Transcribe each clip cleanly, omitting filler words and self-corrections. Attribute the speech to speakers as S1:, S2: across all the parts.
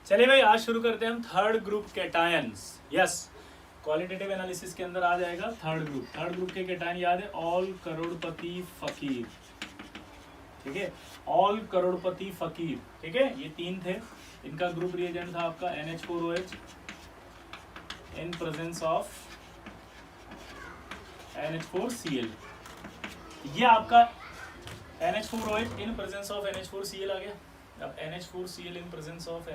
S1: चलिए भाई, आज शुरू करते हैं हम third group cations. Yes, qualitative analysis के अंदर आ जाएगा थर्ड ग्रुप। थर्ड ग्रुप के कैटायन याद है, ऑल करोड़पति फकीर। ठीक है, ऑल करोड़पति फकीर। ठीक है, ये तीन थे। इनका ग्रुप रिएजेंट था आपका NH4OH in presence of NH4Cl। ये आपका NH4OH in presence of NH4Cl आ गया। अब NH4Cl in presence of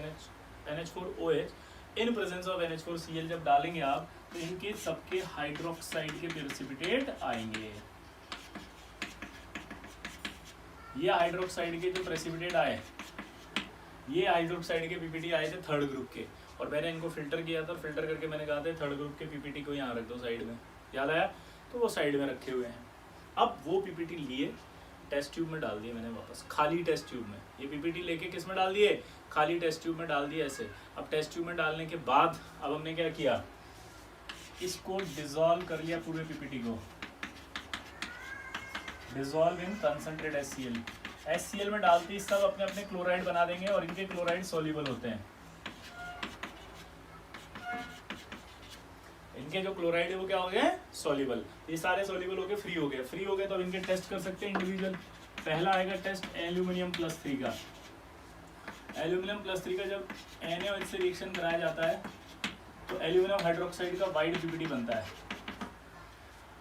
S1: NH4OH in presence of NH4Cl जब डालेंगे आप, तो इनके सबके हाइड्रोक्साइड के प्रेसिपिटेट आएंगे। ये हाइड्रोक्साइड के जो प्रेसिपिटेट आए, ये हाइड्रोक्साइड के पीपीटी आए थे थर्ड ग्रुप के, और मैंने इनको फिल्टर किया था। फिल्टर करके मैंने कहा था थर्ड ग्रुप के पीपीटी को यहाँ रख दो साइड में, याद आया? तो वो साइड में रखे हुए हैं। अब वो पीपीटी लिए टेस्ट ट्यूब में डाल दिए मैंने वापस, खाली टेस्ट ट्यूब में। ये पीपीटी लेके किस में डाल दिए? खाली टेस्ट ट्यूब में डाल दिए ऐसे। अब टेस्ट ट्यूब में डालने के बाद अब हमने क्या किया, इसको डिसॉल्व कर लिया पूरे पीपीटी को। Dissolve in concentrate HCl। HCl में डालते ही सब अपने अपने क्लोराइड बना देंगे, और इनके क्लोराइड सॉल्युबल होते हैं। इनके जो क्लोराइड है वो क्या हो गए? सॉल्युबल। ये सारे सॉल्युबल हो गए, फ्री हो गए। फ्री हो गए तो अब इनके टेस्ट कर सकते हैं इंडिविजुअल। पहला आएगा टेस्ट एल्यूमिनियम+3 का। एल्यूमिनियम+3 का जब NaOH से रिएक्शन कराया जाता है तो एल्यूमिनियम हाइड्रोक्साइड का वाइट पीपीटी बनता है।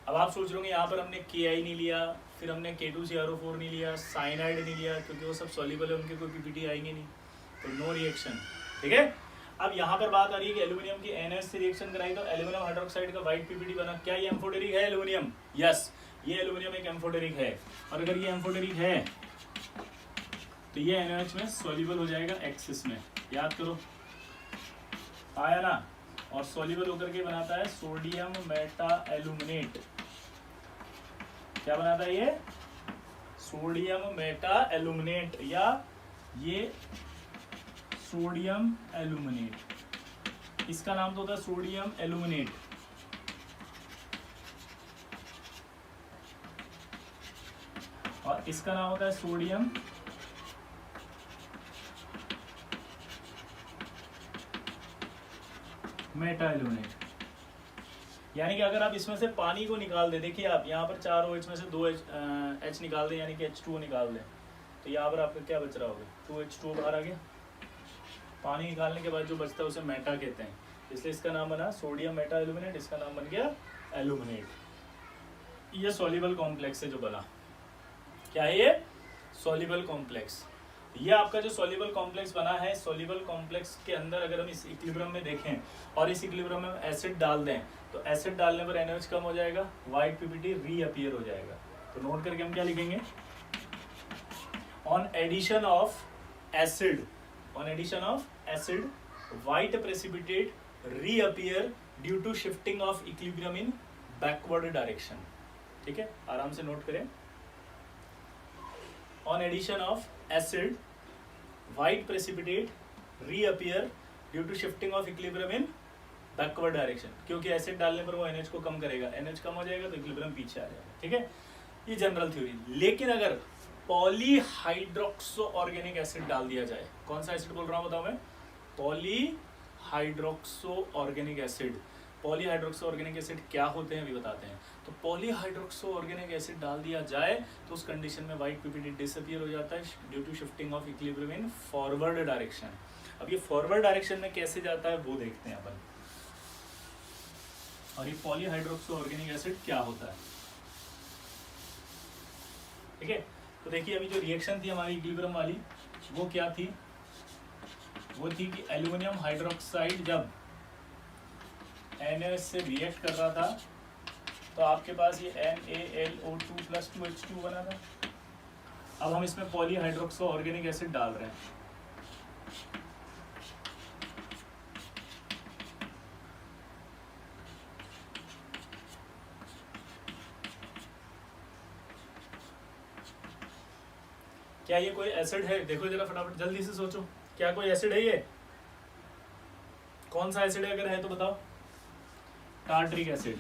S1: अब आप सोच रहे होंगे यहाँ पर हमने Ki नहीं लिया, फिर हमने K2CrO4 नहीं लिया, साइनाइड नहीं लिया, क्योंकि वो सब सॉल्युबल है, उनके कोई पीपीटी आएंगे नहीं, तो नो रिएक्शन। ठीक है, अब यहाँ पर बात आ रही है कि एल्यूमिनियम की NaOH से रिएक्शन कराई तो एल्यूमिनियम हाइड्रोक्साइड का वाइट पीपीटी बना। क्या ये एम्फोटेरिक है एल्यूमिनियम? यस, ये एल्यूमिनियम एक एम्फोटेरिक है। और अगर ये एम्फोटेरिक है तो ये NaOH में सॉल्युबल हो जाएगा एक्सिस में। याद करो, आया ना? और सॉल्युबल होकर के बनाता है सोडियम मेटा एल्यूमिनेट। क्या बनाता है ये? सोडियम मेटा एल्यूमिनेट, या ये सोडियम एल्यूमिनेट। इसका नाम तो होता है सोडियम एल्यूमिनेट। और इसका नाम होता है सोडियम मेटा एल्यूमिनेट। यानी कि अगर आप इसमें से पानी को निकाल दें, देखिए आप यहाँ पर 4 OH में से 2 H निकाल दें, यानी कि H2O निकाल दें, तो यहाँ पर आपका क्या बच रहा होगा? 2H2O बाहर आ गया। पानी निकालने के बाद जो बचता है उसे मेटा कहते हैं, इसलिए इसका नाम बना सोडियम मेटा एल्यूमिनेट। इसका नाम बन गया एल्यूमिनेट। ये सॉल्युबल कॉम्प्लेक्स है जो बना। क्या है ये? Soluble complex. ये आपका जो सॉल्युबल कॉम्प्लेक्स बना है, सॉल्युबल कॉम्प्लेक्स के अंदर अगर हम इस इक्विलिब्रियम में देखें और इस इक्विलिब्रियम में एसिड डाल दें, तो एसिड डालने पर NaOH कम हो जाएगा, व्हाइट पीपीटी रीअपीयर हो जाएगा। तो नोट करके हम क्या लिखेंगे? On addition of acid, white precipitate reappear due to shifting of equilibrium in backward direction। ठीक है, आराम से नोट करें। On addition of acid, white precipitate reappear due to shifting of equilibrium in backward direction। क्योंकि acid डालने पर वो NH को कम करेगा, NH कम हो जाएगा तो इक्विलिब्रियम पीछे आ जाएगा। ठीक है, ये जनरल थ्योरी। लेकिन अगर पॉलीहाइड्रोक्सो ऑर्गेनिक एसिड डाल दिया जाए, कौन सा एसिड बोल रहा हूँ बताओ मैं? पॉलीहाइड्रोक्सो ऑर्गेनिक एसिड। पॉलीहाइड्रोक्सो ऑर्गेनिक एसिड क्या होते हैं अभी बताते हैं। तो पॉलीहाइड्रोक्सो ऑर्गेनिक एसिड डाल दिया जाए तो उस कंडीशन में व्हाइट पीपीटी डिसअपीयर हो जाता है due to shifting of equilibrium in forward direction. अब ये फॉरवर्ड डायरेक्शन में कैसे जाता है वो देखते हैं अपन। और ये पॉलीहाइड्रोक्सो ऑर्गेनिक एसिड क्या होता है? ठीक है, तो देखिए अभी जो रिएक्शन थी हमारी इक्विलिब्रियम वाली, वो क्या थी? वो थी कि एल्यूमिनियम हाइड्रोक्साइड जब NaOH से रिएक्ट कर रहा था तो आपके पास ये NaLO2+2H2 बना था। अब हम इसमें पॉलीहाइड्रोक्सो ऑर्गेनिक एसिड डाल रहे हैं। क्या ये कोई एसिड है? देखो जरा फटाफट जल्दी से सोचो, क्या कोई एसिड है ये? कौन सा एसिड है? अगर है तो बताओ। Tartaric acid.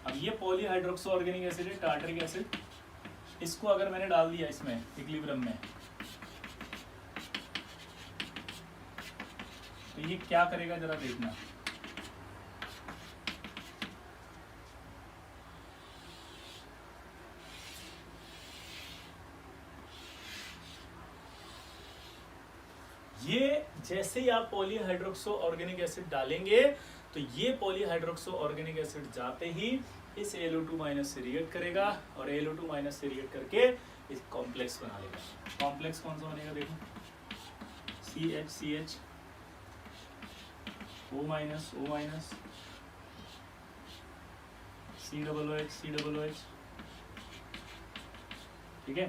S1: अब ये पॉलीहाइड्रोक्सो ऑर्गेनिक एसिड है, टार्टरिक एसिड। इसको अगर मैंने डाल दिया इसमें इक्विलिब्रियम में, तो ये क्या करेगा जरा देखना। ये जैसे ही आप पॉलीहाइड्रोक्सो ऑर्गेनिक एसिड डालेंगे तो ये पॉलीहाइड्रोक्सो ऑर्गेनिक एसिड जाते ही इस ALO2 माइनस से रिएक्ट करेगा और ALO2 माइनस से रिएक्ट करके इस कॉम्प्लेक्स बना लेगा। कॉम्प्लेक्स कौन सा बनेगा देखो, CH O minus O minus COOH, ठीक है।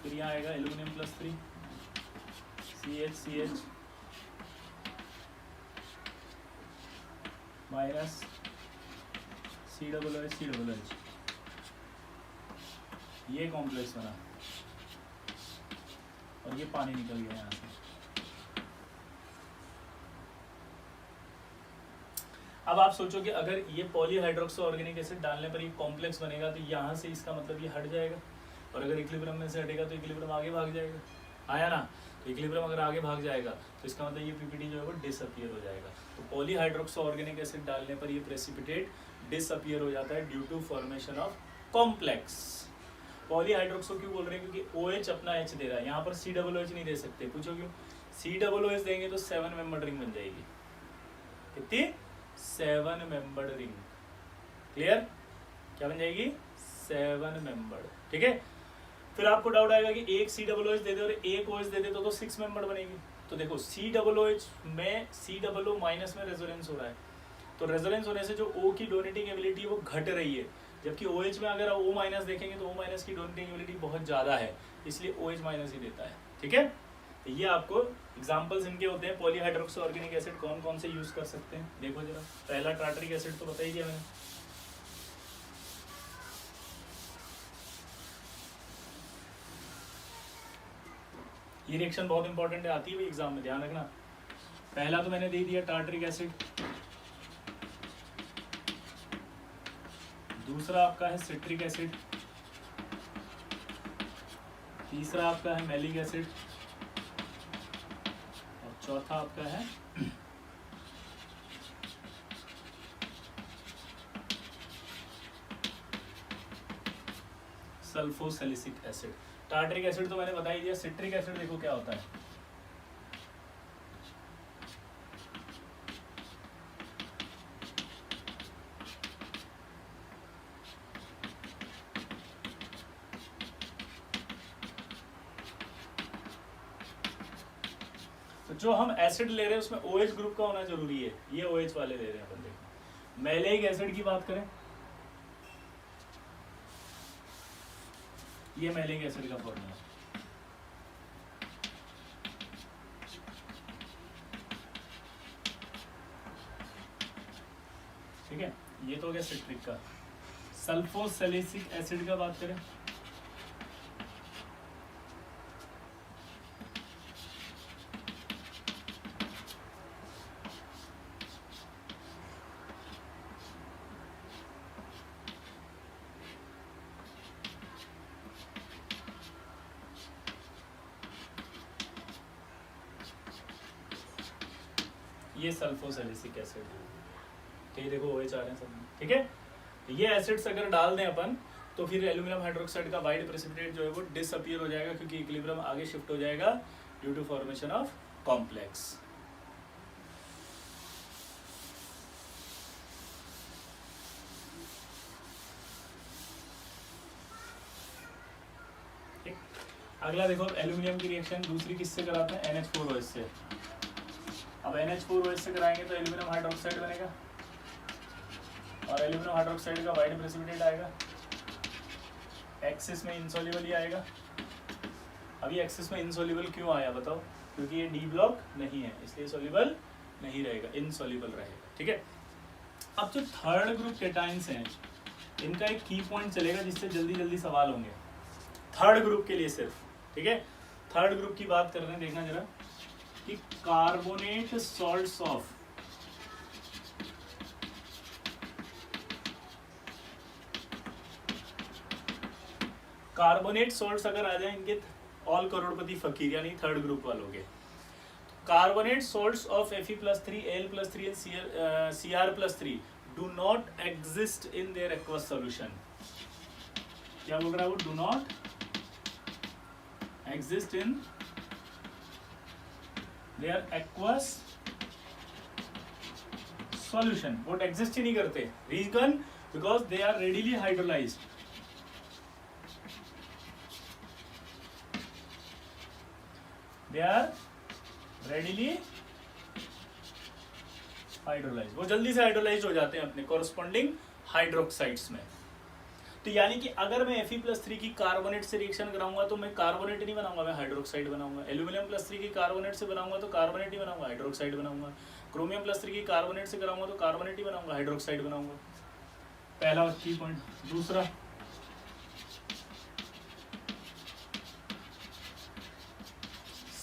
S1: फिर यहाँ आएगा एल्यूमिनियम +3 CH माइनस COOH, ये कॉम्प्लेक्स बना और ये पानी निकल गया यहाँ से। अब आप सोचो कि अगर ये पॉलीहाइड्रोक्सो ऑर्गेनिक एसिड डालने पर ये कॉम्प्लेक्स बनेगा तो यहाँ से इसका मतलब ये हट जाएगा, और अगर इक्विलिब्रियम में से हटेगा तो इक्विलिब्रियम आगे भाग जाएगा, आया ना। तो इक्विलिब्रियम अगर आगे भाग जाएगा तो इसका मतलब ये पीपीटी जो है वो डिसअपियर हो जाएगा। तो पॉलीहाइड्रोक्सो ऑर्गेनिक एसिड डालने पर ये प्रेसिपिटेट डिसअपियर हो जाता है due to formation of complex. Polyhydroxo क्यों बोल रहे हैं, क्योंकि OH अपना H दे रहा है, यहाँ पर COOH नहीं दे सकते। पूछो क्यों, COOH देंगे तो 7 मेंबर्ड रिंग बन जाएगी। कितनी? 7 मेंबर्ड रिंग। क्लियर? क्या बन जाएगी? 7 मेंबर्ड, ठीक है। फिर आपको डाउट आएगा कि एक COOH दे दे और एक OH दे दे तो 6 मेंबर्ड बनेगी। तो देखो COOH में COO माइनस में रेजोनेंस हो रहा है, तो रेजोनेंस होने से जो O की डोनेटिंग एबिलिटी है वो घट रही है, जबकि OH में अगर O माइनस देखेंगे तो O माइनस की डोनेटिंग एबिलिटी बहुत ज़्यादा है, इसलिए OH माइनस ही देता है, ठीक है। तो ये आपको एग्जांपल्स इनके होते हैं। पॉलीहाइड्रोक्सो ऑर्गेनिक एसिड कौन कौन से यूज़ कर सकते हैं देखो जरा। पहला टार्टरिक एसिड तो बता ही दिया मैंने, ये रिएक्शन बहुत इंपॉर्टेंट है, आती है भी एग्जाम में, ध्यान रखना। पहला तो मैंने दे दिया टार्टरिक एसिड, दूसरा आपका है सिट्रिक एसिड, तीसरा आपका है मैलिक एसिड, और चौथा आपका है सल्फोसैलिसिक एसिड। टार्टरिक एसिड तो मैंने बता ही दिया। सिट्रिक एसिड देखो क्या होता है, तो जो हम एसिड ले रहे हैं उसमें OH ग्रुप का होना जरूरी है, ये OH वाले ले रहे हैं अपन। देखो मैलिक एसिड की बात करें, ये मैलिक एसिड का फॉर्मूला, ठीक है। ये तो हो गया सिट्रिक का। सल्फोसैलिसिक एसिड का बात करें, ये सल्फोसैलिसिक एसिड, ठीक है। देखो OH आ रहे हैं सब, ठीक है। ये एसिड्स अगर डाल दें अपन तो फिर एल्यूमिनियम हाइड्रोक्साइड का वाइड प्रेसिपिटेट जो है वो डिसअपियर हो जाएगा, क्योंकि इक्विलिब्रियम आगे शिफ्ट हो जाएगा due to formation of complex. अगला देखो एल्यूमिनियम की रिएक्शन दूसरी किससे कराते हैं, NH4OH से। अब NH4OH से कराएंगे तो एल्यूमिनियम हाइड्रोक्साइड बनेगा, और एल्यूमिनियम हाइड्रोक्साइड का वाइड प्रेसिपिटेट आएगा, एक्सिस में इनसॉल्युबल ही आएगा। अभी एक्सिस में इनसॉल्युबल क्यों आया बताओ, क्योंकि ये डी ब्लॉक नहीं है, इसलिए सॉल्युबल नहीं रहेगा, इनसॉल्युबल रहेगा, ठीक है। अब जो थर्ड ग्रुप केटाइंस हैं इनका एक की पॉइंट चलेगा जिससे जल्दी जल्दी सवाल होंगे, थर्ड ग्रुप के लिए सिर्फ, ठीक है। थर्ड ग्रुप की बात कर रहे हैं, देखना जरा कि carbonate salts of carbonate salts अगर आ जाए इनके ऑल करोड़पति फकीर यानी थर्ड ग्रुप वालों के, carbonate salts of Fe+3 Al+3 and Cr+3 do not exist in their aqueous solution. क्या बोल रहा है वो? Do not exist in their aqueous solution. वो एग्जिस्ट ही नहीं करते। Reason because they are readily hydrolysed. They are readily hydrolyse, वो जल्दी से हाइड्रोलाइज हो जाते हैं अपने कॉरस्पॉन्डिंग हाइड्रोक्साइड्स में। तो यानी कि अगर मैं Fe+3 की कार्बोनेट से रिएक्शन कराऊंगा तो मैं कार्बोनेट नहीं बनाऊंगा, मैं हाइड्रोक्साइड बनाऊंगा। एल्यूमिनियम+3 की कार्बोनेट से बनाऊंगा तो कार्बोनेट ही बनाऊंगा, हाइड्रोक्साइड बनाऊंगा। क्रोमियम+3 की कार्बोनेट से कराऊंगा तो कार्बोनेट ही बनाऊंगा, हाइड्रोक्साइड बनाऊंगा। पहला की पॉइंट। दूसरा,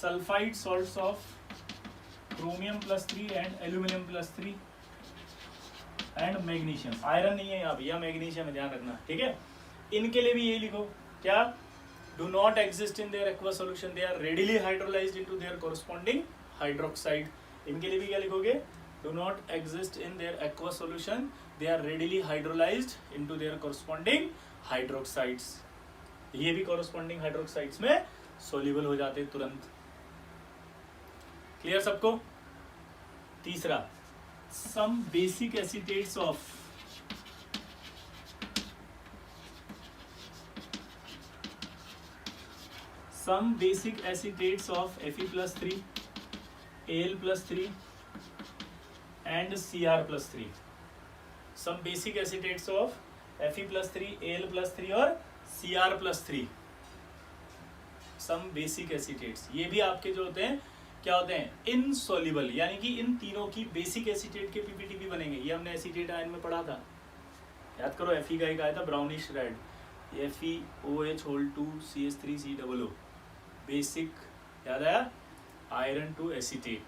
S1: sulphide salts of Chromium+3 and Aluminium+3 and magnesium. Iron नहीं है यहाँ पे, या मैग्नीशियम है, ध्यान रखना, ठीक है। इनके लिए भी यही लिखो, क्या? Do not exist in their aqua solution, they are readily hydrolysed into their corresponding hydroxide. इनके लिए भी क्या लिखोगे? Do not exist in their aqua solution, they are readily hydrolysed into their corresponding hydroxides. ये भी कॉरस्पॉन्डिंग हाइड्रोक्साइड्स में soluble हो जाते तुरंत। क्लियर सबको? तीसरा, some basic acetates of Fe+3 Al+3 and Cr+3। some basic acetates of Fe+3 Al+3 और Cr+3। some basic acetates, ये भी आपके जो होते हैं क्या होते हैं? इनसोल्यूबल, यानी कि इन तीनों की बेसिक एसीटेट के पीपीटी भी बनेंगे। ये हमने एसीटेट आयन में पढ़ा था, याद करो। Fe का एक आया था ब्राउनिश रेड, FeOH2CH3COO, बेसिक, याद आया? आयरन 2 एसीटेट,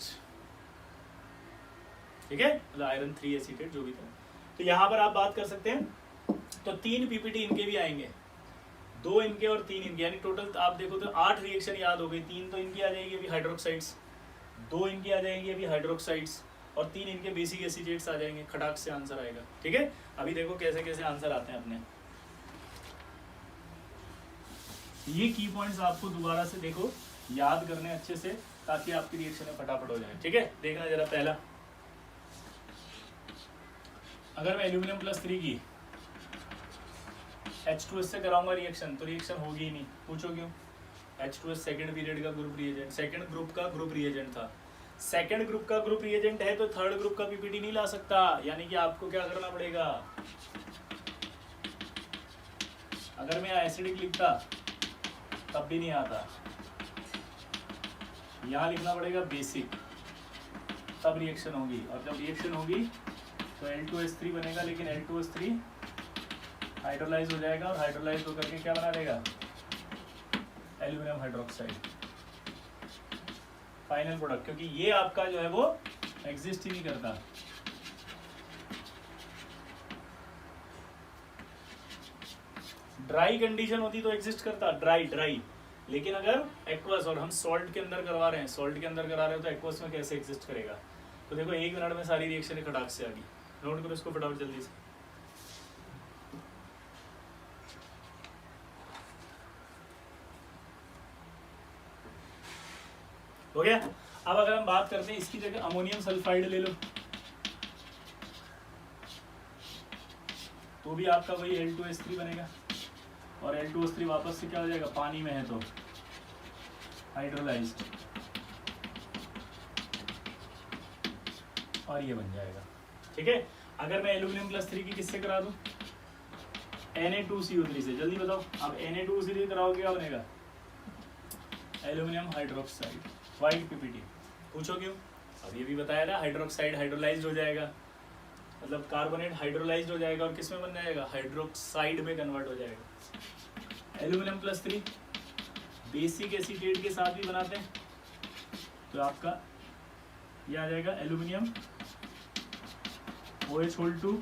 S1: ठीक है, मतलब आयरन 3 एसीटेट जो भी था। तो यहां पर आप बात कर सकते हैं। तो 3 पीपीटी इनके भी आएंगे, 2 इनके और 3 इनके, यानी टोटल आप देखो तो 8 रिएक्शन याद हो गई। 3 तो इनकी आ जाएगी अभी हाइड्रोक्साइड्स, 2 इनकी आ जाएंगी अभी हाइड्रोक्साइड्स, और 3 इनके बेसिक एसीटेट्स आ जाएंगे। खटाक से आंसर आएगा, ठीक है। अभी देखो कैसे कैसे आंसर आते हैं अपने। ये की पॉइंट्स आपको दोबारा से देखो याद करने अच्छे से, ताकि आपकी रिएक्शन में फटाफट हो जाए, ठीक है। देखना जरा, पहला, अगर मैं Aluminium+3 की H2S से कराऊंगा रिएक्शन तो रिएक्शन होगी ही नहीं। पूछो क्यों? H2S सेकंड पीरियड का ग्रुप रिएजेंट, सेकंड ग्रुप का ग्रुप रिएजेंट था। सेकंड ग्रुप का ग्रुप रिएजेंट है तो थर्ड ग्रुप का पीपीटी नहीं ला सकता, यानी कि आपको क्या करना पड़ेगा? अगर मैं एसिडिक लिखता तब भी नहीं आता, यहाँ लिखना पड़ेगा बेसिक, तब रिएक्शन होगी। और जब रिएक्शन होगी तो L2S3 बनेगा, लेकिन L2S3 हाइड्रोलाइज हो जाएगा, और हाइड्रोलाइज होकर के क्या बना देगा? Aluminium hydroxide, final product. क्योंकि ये आपका जो है वो एग्जिस्ट ही नहीं करता। ड्राई कंडीशन होती तो एग्जिस्ट करता, ड्राई। लेकिन अगर एक्वस, और हम सॉल्ट के अंदर करवा रहे हैं, तो एक्वस में कैसे एग्जिस्ट करेगा? तो देखो 1 मिनट में सारी रिएक्शन खटाक से आ गई। नोट करो इसको फटाफट जल्दी से। हो गया। अब अगर हम बात करते हैं इसकी जगह अमोनियम सल्फाइड ले लो, तो भी आपका वही L2S3 बनेगा, और L2S3 वापस से क्या हो जाएगा? पानी में है तो हाइड्रोलाइज्ड, और ये बन जाएगा, ठीक है। अगर मैं Aluminium+3 की किससे करा दूं? Na2CO3 से। जल्दी बताओ, अब Na2CO3 कराओगे क्या बनेगा? Aluminium hydroxide, white PPT. पूछो क्यों? अब ये भी बताया ना, हाइड्रोक्साइड हाइड्रोलाइज्ड हो जाएगा, मतलब कार्बोनेट हाइड्रोलाइज्ड हो जाएगा, और किस में बन जाएगा? हाइड्रोक्साइड में कन्वर्ट हो जाएगा। Aluminium+3 बेसिक एसीटेट के साथ भी बनाते हैं, तो आपका ये आ जाएगा एल्यूमिनियम OH2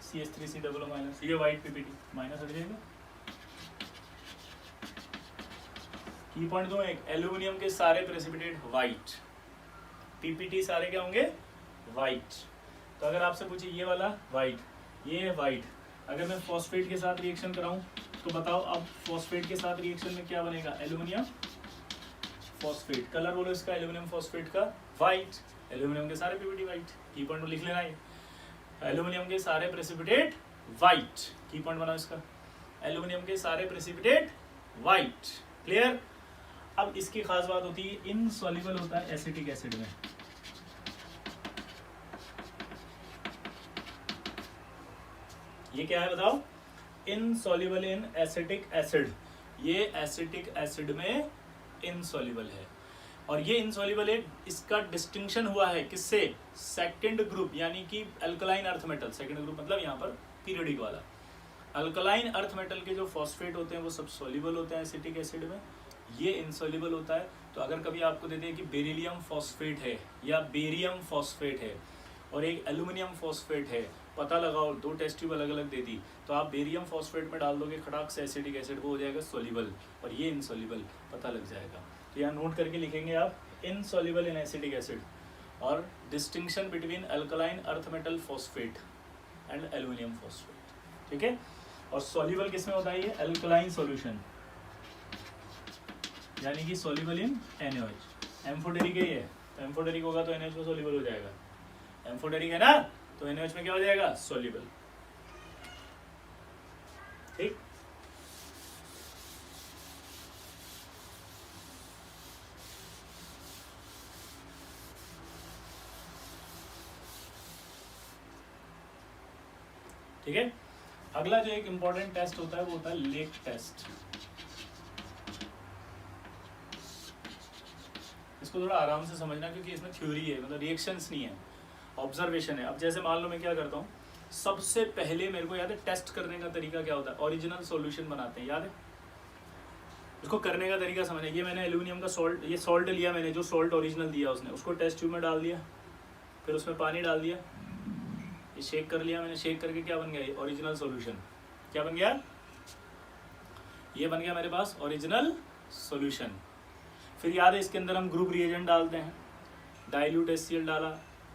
S1: CH3COO-, ये वाइट पीपीटी माइनस हट जाएगा, की पॉइंट दो, एक एल्यूमिनियम के सारे प्रेसिपिटेट वाइट, पीपीटी सारे क्या होंगे वाइट। तो अगर आपसे पूछे ये वाला वाइट, ये है वाइट, अगर मैं फॉस्फेट के साथ रिएक्शन कराऊं तो बताओ अब फॉस्फेट के साथ रिएक्शन में क्या बनेगा, एल्यूमिनियम फॉस्फेट। कलर बोलो इसका एल्यूमिनियम फॉस्फेट का वाइट, एल्यूमिनियम के सारे पीपीटी वाइट, की पॉइंट लिख लेना है, एल्यूमिनियम के सारे प्रेसिपिटेट वाइट, की पॉइंट बनाओ इसका, एल्यूमिनियम के सारे प्रेसिपिटेट वाइट। क्लियर। अब इसकी खास बात होती है इनसॉल्युबल होता है एसिटिक एसिड में। ये क्या है बताओ, इनसॉल्युबल इन एसिटिक एसिड, ये एसिटिक एसिड में इनसॉल्युबल है। और ये इनसॉल्युबल है, इसका डिस्टिंक्शन हुआ है किससे, सेकंड ग्रुप यानी कि alkaline earth metal, second group मतलब यहाँ पर पीरियोडिक वाला। अल्कलाइन अर्थ मेटल के जो फॉस्फेट होते हैं वो सब सॉल्युबल होते हैं एसिटिक एसिड में, ये इनसॉल्युबल होता है। तो अगर कभी आपको दे दें कि बेरिलियम फॉस्फेट है या बेरियम फॉस्फेट है और एक एल्यूमिनियम फॉस्फेट है, पता लगाओ, दो टेस्ट ट्यूब अलग अलग दे दी, तो आप बेरियम फॉस्फेट में डाल दोगे खटाक से एसिटिक एसिड, वो हो जाएगा सॉल्युबल और ये इनसॉल्युबल, पता लग जाएगा। तो यहाँ नोट करके लिखेंगे आप इनसॉल्युबल इन एसिटिक एसिड और distinction between alkaline earth metal phosphate and aluminium phosphate, ठीक है। और सॉल्युबल किसमें होता है, ये अल्कलाइन सॉल्यूशन यानी कि सॉल्युबल इन NaOH। एम्फोटेरिक है ये, तो एम्फोटेरिक होगा तो NaOH में सॉल्युबल हो जाएगा, एम्फोटेरिक है ना तो NaOH में क्या हो जाएगा, सॉल्युबल। ठीक, ठीक है। अगला जो एक इंपॉर्टेंट टेस्ट होता है वो होता है लेक टेस्ट। इसको थोड़ा आराम से समझना क्योंकि इसमें थ्योरी है, मतलब रिएक्शंस नहीं है, ऑब्जर्वेशन है। अब जैसे मान लो मैं क्या करता हूँ, सबसे पहले मेरे को याद है टेस्ट करने का तरीका क्या होता है, ओरिजिनल सॉल्यूशन बनाते हैं, याद है। इसको करने का तरीका समझना, ये मैंने एल्यूमिनियम का सॉल्ट, ये सॉल्ट लिया मैंने, जो सॉल्ट ओरिजिनल दिया उसने, उसको टेस्ट ट्यूब में डाल दिया, फिर उसमें पानी डाल दिया, ये शेक कर लिया मैंने, शेक करके क्या बन गया, ये ओरिजिनल सॉल्यूशन। क्या बन गया, ये बन गया मेरे पास ओरिजिनल सॉल्यूशन। फिर याद है इसके अंदर हम ग्रुप रिएजेंट डालते हैं, डाइल्यूट HCl डाला,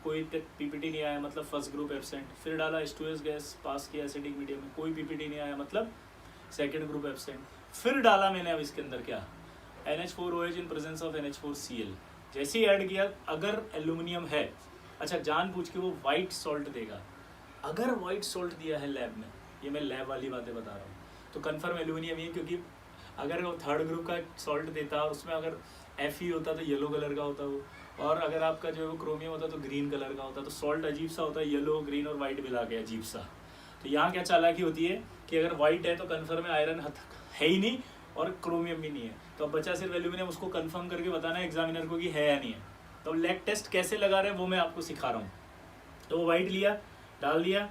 S1: कोई पीपीटी नहीं आया मतलब फर्स्ट ग्रुप एब्सेंट, फिर डाला H2S गैस, पास किया एसिडिक मीडियम में, कोई पीपीटी नहीं आया मतलब सेकंड ग्रुप एब्सेंट। फिर डाला मैंने अब इसके अंदर क्या, NH4OH in presence of NH4Cl। जैसे ही ऐड किया, अगर एल्यूमिनियम है, अच्छा जान पूछ के वो वाइट सॉल्ट देगा, अगर वाइट सॉल्ट दिया है लैब में, ये मैं लैब वाली बातें बता रहा हूँ, तो कन्फर्म एल्यूमिनियम ही है, क्योंकि अगर वो थर्ड ग्रुप का सॉल्ट देता और उसमें अगर Fe होता तो येलो कलर का होता वो, और अगर आपका जो है वो क्रोमियम होता तो ग्रीन कलर का होता, तो सॉल्ट अजीब सा होता है, येलो ग्रीन और वाइट मिला के अजीब सा। तो यहाँ क्या चालाकी होती है कि अगर वाइट है तो कन्फर्म है आयरन है ही नहीं और क्रोमियम भी नहीं है, तो अब बचा सिर्फ एल्यूमिनियम, उसको कंफर्म करके बताना है एग्जामिनर को कि है या नहीं है। तो लैग टेस्ट कैसे लगा रहे हैं वो मैं आपको सिखा रहा हूँ। तो वो वाइट लिया, डाल दिया,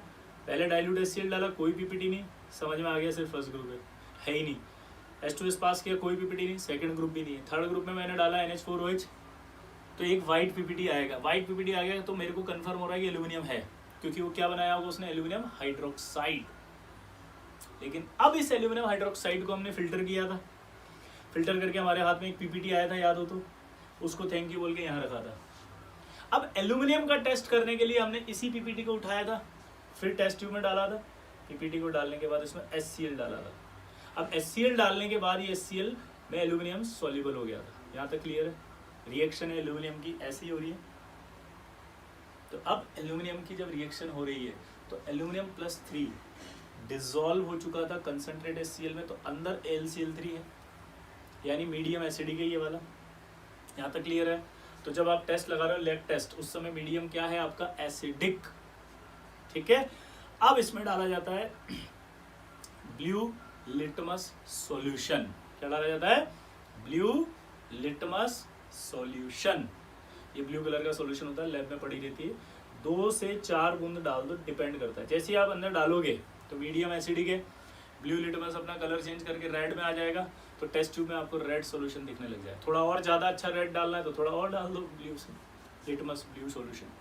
S1: पहले डाइल्यूट HCl डाला, कोई पीपीटी नहीं, समझ में आ गया सिर्फ फर्स्ट ग्रुप है ही नहीं। H2S पास किया, कोई पीपीटी नहीं, सेकंड ग्रुप भी नहीं है। थर्ड ग्रुप में मैंने डाला NH4OH, तो एक वाइट पीपीटी आएगा, वाइट पीपीटी आ गया तो मेरे को कंफर्म हो रहा है कि एल्यूमिनियम है, क्योंकि वो क्या बनाया होगा उसने, एल्यूमिनियम हाइड्रोक्साइड। लेकिन अब इस एल्यूमिनियम हाइड्रोक्साइड को हमने फिल्टर किया था, फिल्टर करके हमारे हाथ में एक पीपीटी आया था, याद हो तो, उसको थैंक यू बोल के यहाँ रखा था। अब एल्यूमिनियम का टेस्ट करने के लिए हमने इसी पीपीटी को उठाया था, फिर टेस्ट ट्यूब में डाला था, पीपीटी को डालने के बाद इसमें HCl डाला था। अब HCl डालने के बाद ये HCl में एल्यूमिनियम सॉल्युबल हो गया था। यहाँ तक क्लियर है, रिएक्शन है एल्यूमिनियम की ऐसी हो रही है। तो अब एल्यूमिनियम की जब रिएक्शन हो रही है तो एल्यूमिनियम +3 डिसॉल्व हो चुका था कंसनट्रेट HCl में, तो अंदर AlCl3 है, यानी मीडियम एसिडिक है ये वाला। यहाँ तक क्लियर है। तो जब आप टेस्ट लगा रहे हो लैग टेस्ट, उस समय मीडियम क्या है आपका, एसिडिक, ठीक है। अब इसमें डाला जाता है ब्लू लिटमस सॉल्यूशन। क्या डाला जाता है, ब्लू लिटमस सॉल्यूशन। ये ब्लू कलर का सॉल्यूशन होता है, लैब में पड़ी रहती है, 2 से 4 बूंद डाल दो, डिपेंड करता है। जैसे ही आप अंदर डालोगे तो मीडियम एसिडिक है, ब्लू लिटमस अपना कलर चेंज करके रेड में आ जाएगा, तो टेस्ट ट्यूब में आपको रेड सॉल्यूशन दिखने लग जाए। थोड़ा और ज़्यादा अच्छा रेड डालना है तो थोड़ा और डाल दो ब्लू से, लिटमस ब्लू सॉल्यूशन,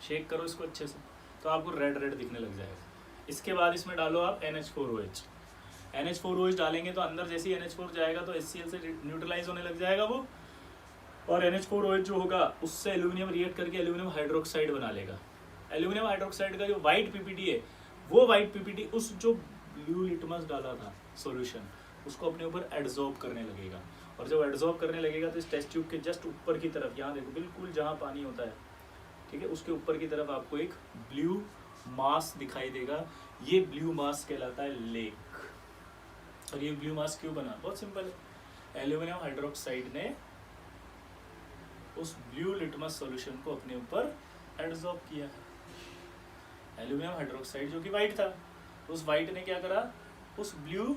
S1: शेक करो इसको अच्छे से, तो आपको रेड रेड दिखने लग जाएगा। इसके बाद इसमें डालो आप NH4OH, NH4OH डालेंगे तो अंदर जैसे ही NH4 जाएगा तो HCl से न्यूट्रलाइज होने लग जाएगा वो, और NH4OH जो होगा उससे एल्यूमिनियम रिएक्ट करके एल्यूमिनियम हाइड्रोक्साइड बना लेगा। एल्यूमिनियम हाइड्रोक्साइड का जो वाइट पीपीटी है, वो वाइट पीपीटी उस जो ब्लू लिटमस डाला था सॉल्यूशन उसको अपने ऊपर एड्सॉर्ब करने लगेगा, और जब एड्सॉर्ब करने लगेगा तो इस टेस्ट ट्यूब के जस्ट ऊपर की तरफ, यहाँ देखो बिल्कुल जहाँ पानी होता है, ठीक है, उसके ऊपर की तरफ आपको एक ब्लू मास दिखाई देगा। ये ब्लू मास कहलाता है लेक। और ये ब्लू मास क्यों बना? बहुत सिंपल है, एल्यूमिनियम हाइड्रोक्साइड ने उस ब्लू लिटमस सॉल्यूशन को अपने ऊपर एड्सॉर्ब किया है। एल्यूमिनियम हाइड्रोक्साइड जो कि वाइट था, उस वाइट ने क्या करा, उस ब्लू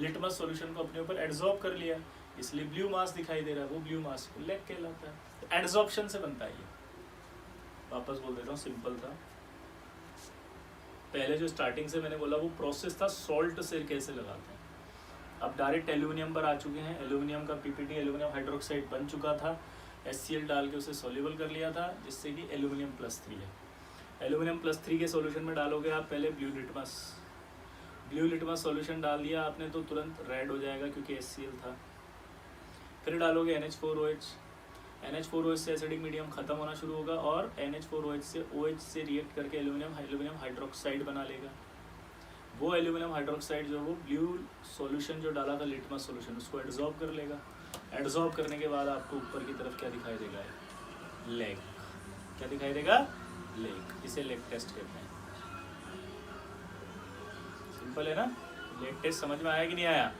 S1: लिटमस सॉल्यूशन को अपने ऊपर एड्सॉर्ब कर लिया, इसलिए ब्लू मास दिखाई दे रहा है। वो ब्लू मास लेक कहलाता है। तो एड्सॉर्प्शन से बनता है ये। वापस बोल देता हूँ, सिंपल था। पहले जो स्टार्टिंग से मैंने बोला वो प्रोसेस था सॉल्ट से कैसे लगाते हैं। अब डायरेक्ट एल्यूमिनियम पर आ चुके हैं। एल्यूमिनियम का पीपीटी एल्यूमिनियम हाइड्रोक्साइड बन चुका था, HCl डाल के उसे सॉल्युबल कर लिया था, जिससे कि एल्यूमिनियम +3 है। एल्यूमिनियम +3 के सॉल्यूशन में डालोगे आप पहले ब्लू लिटमस सॉल्यूशन डाल दिया आपने तो तुरंत रेड हो जाएगा क्योंकि HCl था। फिर डालोगे NH4OH से एसिडिक मीडियम खत्म होना शुरू होगा और NH4OH से OH से रिएक्ट करके एल्यूमिनियम हाइड्रोक्साइड बना लेगा। वो एल्यूमिनियम हाइड्रोक्साइड जो वो ब्लू सॉल्यूशन जो डाला था लिटमस सॉल्यूशन उसको एड्सॉर्ब कर लेगा। एड्सॉर्ब करने के बाद आपको ऊपर की तरफ क्या दिखाई देगा? लेक। क्या दिखाई देगा? लेक। इसे लेक टेस्ट कहते हैं। सिंपल है ना? लेक टेस्ट समझ में आया कि नहीं आया?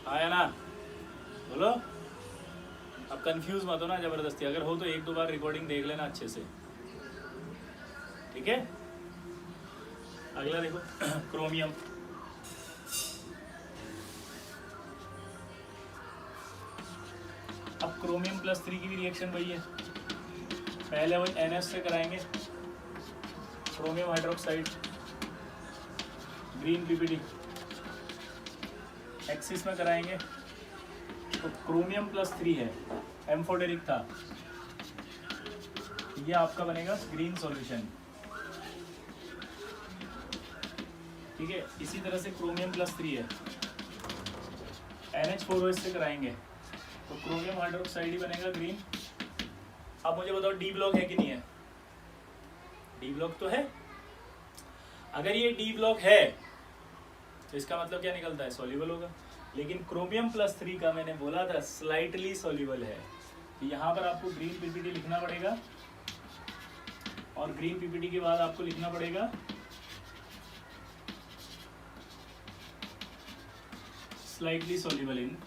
S1: आया ना? बोलो। अब कंफ्यूज मत हो ना जबरदस्ती। अगर हो तो 1-2 बार रिकॉर्डिंग देख लेना अच्छे से, ठीक है? अगला देखो क्रोमियम। अब क्रोमियम +3 की भी रिएक्शन वही है। पहले वही NH से कराएंगे, chromium hydroxide, green PPT, axis में कराएंगे तो क्रोमियम +3 है, एम्फोटेरिक था, ये आपका बनेगा ग्रीन सॉल्यूशन, ठीक है। इसी तरह से क्रोमियम +3 है, NH4OH से कराएंगे तो क्रोमियम हाइड्रोक्साइड ही बनेगा ग्रीन। अब मुझे बताओ डी ब्लॉक है कि नहीं है? डी ब्लॉक तो है। अगर ये डी ब्लॉक है तो इसका मतलब क्या निकलता है? सॉल्युबल होगा। लेकिन क्रोमियम +3 का मैंने बोला था स्लाइटली सॉल्युबल है, तो यहाँ पर आपको ग्रीन पीपीटी लिखना पड़ेगा और ग्रीन पीपीटी के बाद आपको लिखना पड़ेगा slightly soluble in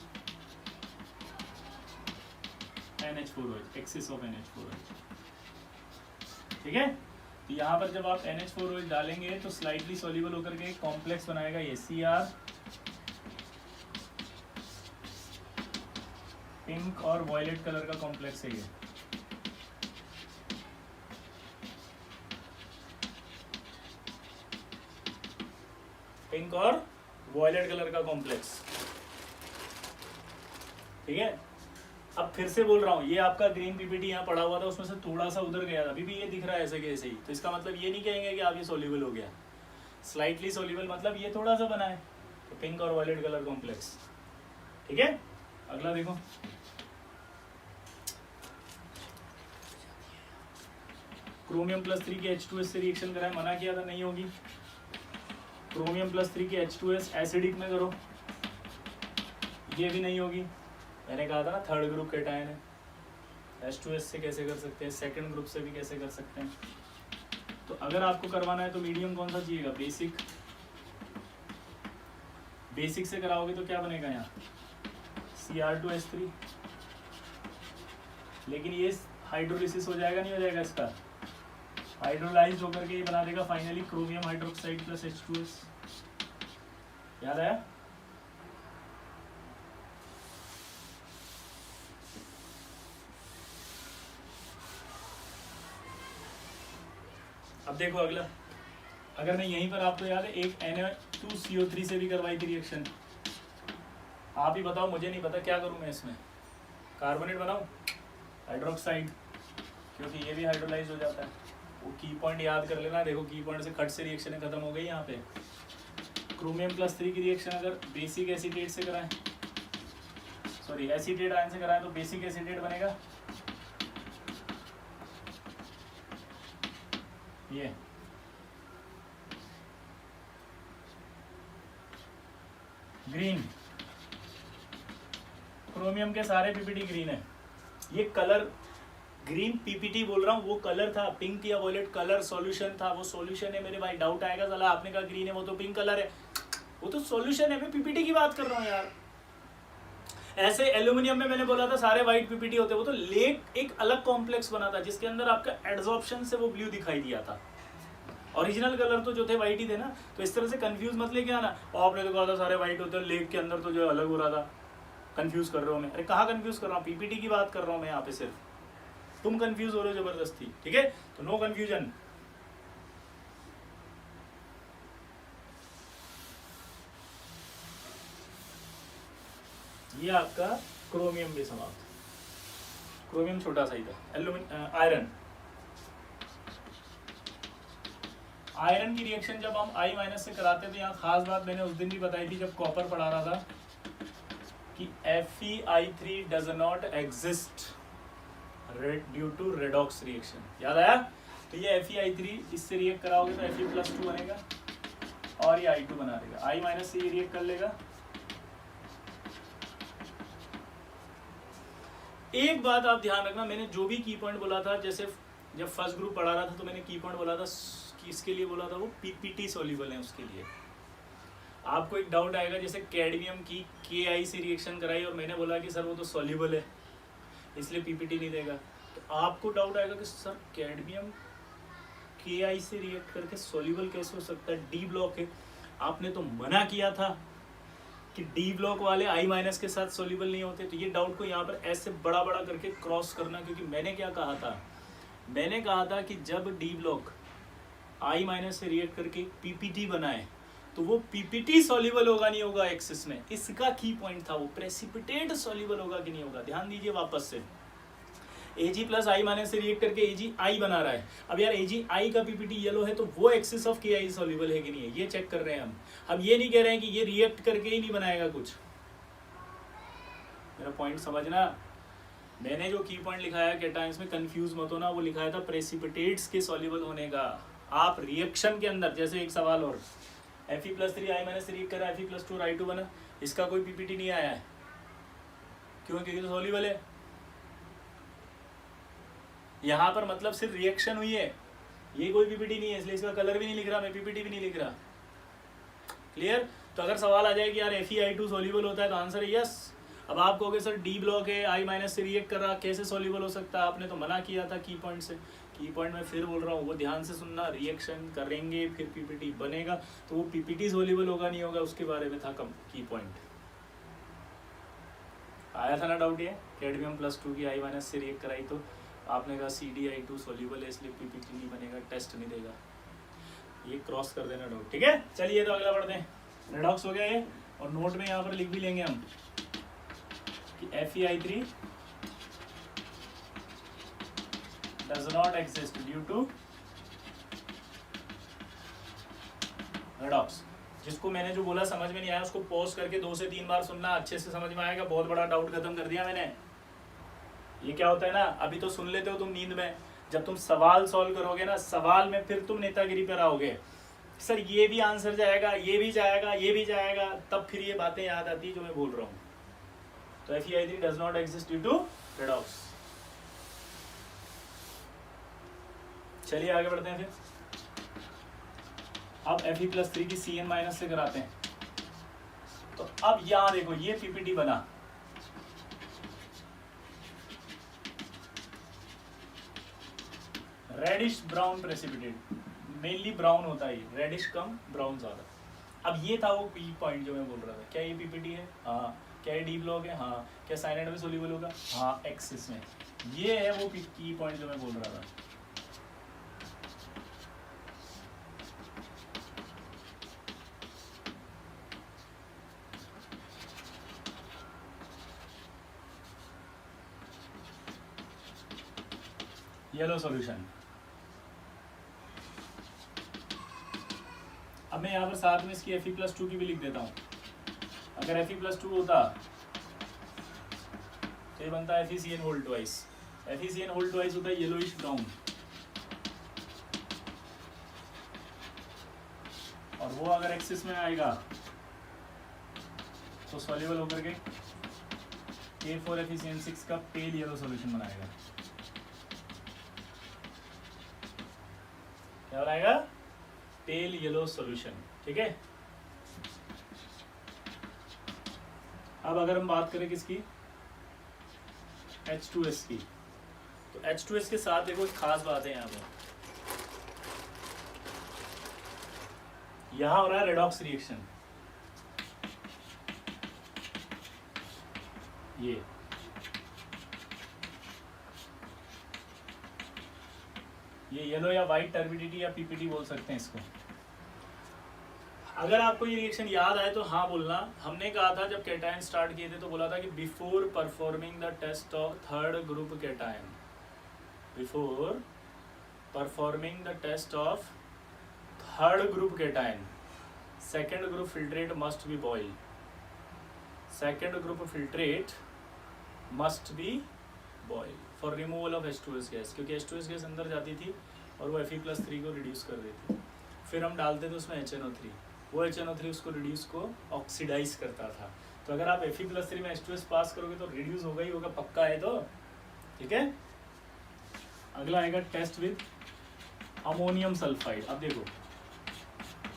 S1: NH4OH, axis of NH4OH, ठीक है। तो यहाँ पर जब आप NH4OH डालेंगे तो स्लाइटली सॉल्युबल होकर के कॉम्प्लेक्स बनाएगा ACr, पिंक और वॉयलेट कलर का कॉम्प्लेक्स है ये, पिंक और वॉयलेट कलर का कॉम्प्लेक्स, ठीक है। अब फिर से बोल रहा हूँ, ये आपका ग्रीन पीपीटी यहाँ पड़ा हुआ था, उसमें से थोड़ा सा उधर गया था, अभी भी ये दिख रहा है ऐसे के ऐसे ही, तो इसका मतलब ये नहीं कहेंगे कि आप ये सॉल्युबल हो गया। स्लाइटली सॉल्युबल मतलब ये थोड़ा सा बना है, तो पिंक और वॉयलेट कलर कॉम्प्लेक्स, ठीक है। अगला देखो, क्रोमियम +3 के H2S से रिएक्शन कराए, मना किया था नहीं होगी। क्रोमियम +3 के H2S एसिडिक में करो, ये भी नहीं होगी। मैंने कहा था ना थर्ड ग्रुप कैटायन है, H2S से कैसे कर सकते हैं, सेकंड ग्रुप से भी कैसे कर सकते हैं। तो अगर आपको करवाना है तो मीडियम कौन सा चाहिएगा? बेसिक से कराओगे तो क्या बनेगा यहाँ? Cr2H3, लेकिन ये हाइड्रोलिसिस हो जाएगा, नहीं हो जाएगा? इसका हाइड्रोलाइज होकर के ये बना देगा फाइनली क्रोमियम हाइड्रोक्साइड +H2S। याद आया? अब देखो अगला, अगर मैं यहीं पर, आपको याद है एक Na2CO3 से भी करवाई थी रिएक्शन, आप ही बताओ, मुझे नहीं पता, क्या करूं मैं इसमें? कार्बोनेट बनाऊं, हाइड्रोक्साइड, क्योंकि ये भी हाइड्रोलाइज हो जाता है, वो की पॉइंट याद कर लेना। देखो की पॉइंट से खट से रिएक्शन खत्म हो गई। यहाँ पे क्रोमियम प्लस 3 की रिएक्शन अगर बेसिक एसीटेट से कराएं, सॉरी एसीटेट आयन से कराएं तो बेसिक एसीटेट बनेगा ये। ग्रीन, क्रोमियम के सारे पीपीटी ग्रीन है। ये कलर ग्रीन पीपीटी बोल रहा हूँ, वो कलर था पिंक या वॉयलेट कलर सॉल्यूशन था, वो सॉल्यूशन है मेरे भाई। डाउट आएगा साला आपने कहा ग्रीन है वो तो पिंक कलर है, वो तो सॉल्यूशन है। मैं पीपीटी की बात कर रहा हूँ यार। ऐसे एल्यूमिनियम में मैंने बोला था सारे व्हाइट पीपीटी होते, वो तो लेक एक अलग कॉम्प्लेक्स बना था जिसके अंदर आपका एड्सॉर्प्शन से वो ब्लू दिखाई दिया था। ओरिजिनल कलर तो जो थे व्हाइट ही थे ना, तो इस तरह से कंफ्यूज मत लेके आना। आपने तो कहा था सारे व्हाइट होते हैं, लेक के अंदर तो जो अलग हो रहा था। कंफ्यूज कर रहे हो मैं? अरे कहाँ कंफ्यूज कर रहा हूँ, पीपीटी की बात कर रहा हूँ मैं यहाँ पे सिर्फ, तुम कंफ्यूज हो रहे हो जबरदस्ती। ठीक है, तो नो कंफ्यूजन। ये आपका क्रोमियम भी समाप्त, क्रोमियम छोटा सा ही था। आयरन, आयरन की रिएक्शन जब हम I माइनस से कराते थे, यहाँ खास बात मैंने उस दिन भी बताई थी जब कॉपर पढ़ा रहा था कि FeI3 does not exist due to redox reaction. याद आया? तो ये FeI3 इससे रिएक्ट कराओगे तो Fe+2 बनेगा और ये I2 बना देगा, I माइनस से ये रिएक्ट कर लेगा। एक बात आप ध्यान रखना, मैंने जो भी की पॉइंट बोला था, जैसे जब फर्स्ट ग्रुप पढ़ा रहा था तो मैंने की पॉइंट बोला था कि इसके लिए बोला था वो पीपीटी सॉल्युबल है। उसके लिए आपको एक डाउट आएगा, जैसे कैडमियम की KI से रिएक्शन कराई और मैंने बोला कि सर वो तो सॉल्युबल है इसलिए पीपीटी नहीं देगा, तो आपको डाउट आएगा कि सर कैडमियम KI से रिएक्ट करके सॉल्युबल कैसे हो सकता है, डी ब्लॉक है। आपने तो मना किया था कि डी ब्लॉक वाले I माइनस के साथ सॉल्युबल नहीं होते। तो ये डाउट को यहाँ पर ऐसे बड़ा बड़ा करके क्रॉस करना, क्योंकि मैंने क्या कहा था, मैंने कहा था कि जब डी ब्लॉक I माइनस से रिएक्ट करके पीपीटी बनाए तो वो पीपीटी सॉल्युबल होगा नहीं होगा एक्सिस में, इसका की पॉइंट था। वो प्रेसिपिटेट सॉल्युबल होगा कि नहीं होगा, ध्यान दीजिए वापस से। Ag प्लस I माइनस से रिएक्ट करके AgI बना रहा है। अब यार AgI का पीपीटी येलो है तो वो एक्सिस ऑफ KI सॉल्युबल है कि नहीं है, ये चेक कर रहे हैं हम ये नहीं कह रहे हैं कि ये रिएक्ट करके ही नहीं बनाएगा कुछ। मेरा पॉइंट समझना, मैंने जो की पॉइंट लिखाया कैटायंस में, कंफ्यूज मत होना, वो लिखाया था प्रेसिपिटेट्स के सॉल्युबल होने का। आप रिएक्शन के अंदर, जैसे एक सवाल और, Fe+3 I माइनस से रिएक्ट करा, Fe+2 I2 बना, इसका कोई पीपीटी नहीं आया है, क्यों? क्योंकि तो सॉल्युबल है। यहाँ पर मतलब सिर्फ रिएक्शन हुई है, ये कोई पीपीटी नहीं है, इसलिए इसका कलर भी नहीं लिख रहा मैं, पीपीटी भी नहीं लिख रहा। क्लियर? तो अगर सवाल आ जाए कि यार FeI2 सॉल्युबल होता है तो आंसर है यस। अब आप कहोगे सर डी ब्लॉक है, I माइनस से रिएक्ट कर रहा, कैसे सॉल्युबल हो सकता है? आपने तो मना किया था की पॉइंट से। की पॉइंट मैं फिर बोल रहा हूँ, वो ध्यान से सुनना, रिएक्शन करेंगे फिर पीपीटी बनेगा, तो वो पीपीटी सॉल्युबल होगा नहीं होगा उसके बारे में था कम की पॉइंट। आया था ना डाउट ये? कैडमियम+2 की I माइनस से रिएक्ट कराई तो आपने कहा CdI2 सॉल्युबल है इसलिए पीपीटी नहीं बनेगा, टेस्ट नहीं देगा। ये क्रॉस कर देना डाउट, ठीक है? चलिए तो अगला पढ़ते हैं। रेडॉक्स हो गया ये, और नोट में यहाँ पर लिख भी लेंगे हम कि FeI3 does not exist due to redox। जिसको मैंने जो बोला समझ में नहीं आया उसको पॉज करके 2 से 3 बार सुनना, अच्छे से समझ में आएगा। बहुत बड़ा डाउट खत्म कर दिया मैंने। ये क्या होता है ना, अभी तो सुन लेते हो तुम नींद में, जब तुम सवाल सॉल्व करोगे ना, सवाल में फिर तुम नेतागिरी पर आओगे, सर ये भी आंसर जाएगा, ये भी जाएगा, ये भी जाएगा, तब फिर ये बातें याद आती है जो मैं बोल रहा हूँ। तो FeI3 does not exist due to redox. चलिए आगे बढ़ते हैं फिर। अब Fe+3 की Cn माइनस से कराते हैं। तो अब यहां देखो ये पीपीटी बना, reddish brown precipitate, mainly brown होता है, रेडिश कम ब्राउन ज्यादा। अब ये था वो की पॉइंट जो मैं बोल रहा था, क्या ये पीपीटी है? हाँ। क्या ये डी ब्लॉक है? हाँ। क्या साइनाइड में सोल्यूबल होगा? हाँ, एक्सिस में। ये है वो की पॉइंट जो मैं बोल रहा था। येलो सॉल्यूशन, यहाँ पर साथ में इसकी Fe+2 की भी लिख देता हूँ। अगर Fe+2 होता तो ये बनता है FeCN whole twice. FeCN whole twice होता है येलोइश ब्राउन, और वो अगर एक्सिस में आएगा तो सॉल्युबल होकर के K4FeCN6 का पेल येलो सॉल्यूशन बनाएगा। क्या बनाएगा? Pale yellow solution. ठीक है। अब अगर हम बात करें किसकी, H2S की, तो H2S के साथ देखो एक खास बात है, यहाँ पे यहां हो रहा है रेडॉक्स रिएक्शन। ये येलो या व्हाइट टर्बिडिटी या पीपीटी बोल सकते हैं इसको। अगर आपको ये रिएक्शन याद आए तो हाँ बोलना। हमने कहा था जब कैटायन स्टार्ट किए थे तो बोला था कि before performing the test of third group cation, before performing the test of third group cation, second group filtrate must be boil, second group filtrate must be boil for removal of H2S gas, क्योंकि H2S gas अंदर जाती थी और वो Fe+3 को reduce कर देती थी। फिर हम डालते थे उसमें HNO3, वो HNO3 उसको रिड्यूस को ऑक्सीडाइज करता था। तो अगर आप Fe+3 में H2S पास करोगे तो रिड्यूस होगा ही होगा, पक्का है। तो ठीक है। अगला आएगा टेस्ट विद अमोनियम सल्फाइड। अब देखो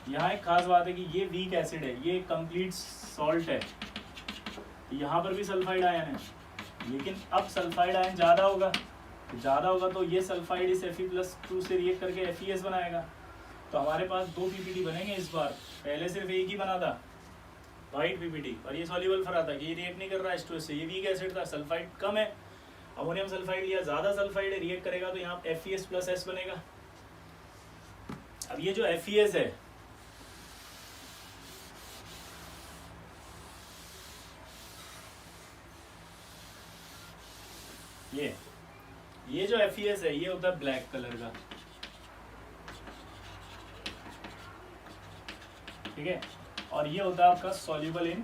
S1: यहाँ एक खास बात है कि ये वीक एसिड है, ये कंप्लीट सॉल्ट है, यहाँ पर भी सल्फाइड आयन है, लेकिन अब सल्फाइड आयन ज़्यादा होगा, तो ये सल्फाइड इस Fe+2 से रिएक्ट करके FeS बनाएगा। तो हमारे पास 2 PPT बनेंगे इस बार, पहले सिर्फ एक ही बना था वाइट PPT, और ये सॉल्युबल फरा था कि ये रिएक्ट नहीं कर रहा H2S से, ये वीक एसिड था, सल्फाइड कम है, अमोनियम सल्फाइड लिया ज़्यादा सल्फाइड है, रिएक्ट करेगा तो यहाँ FeS+S बनेगा। अब ये जो FeS है ये जो FeS है ये होता है ब्लैक कलर का, ठीक है, और ये होता है आपका soluble in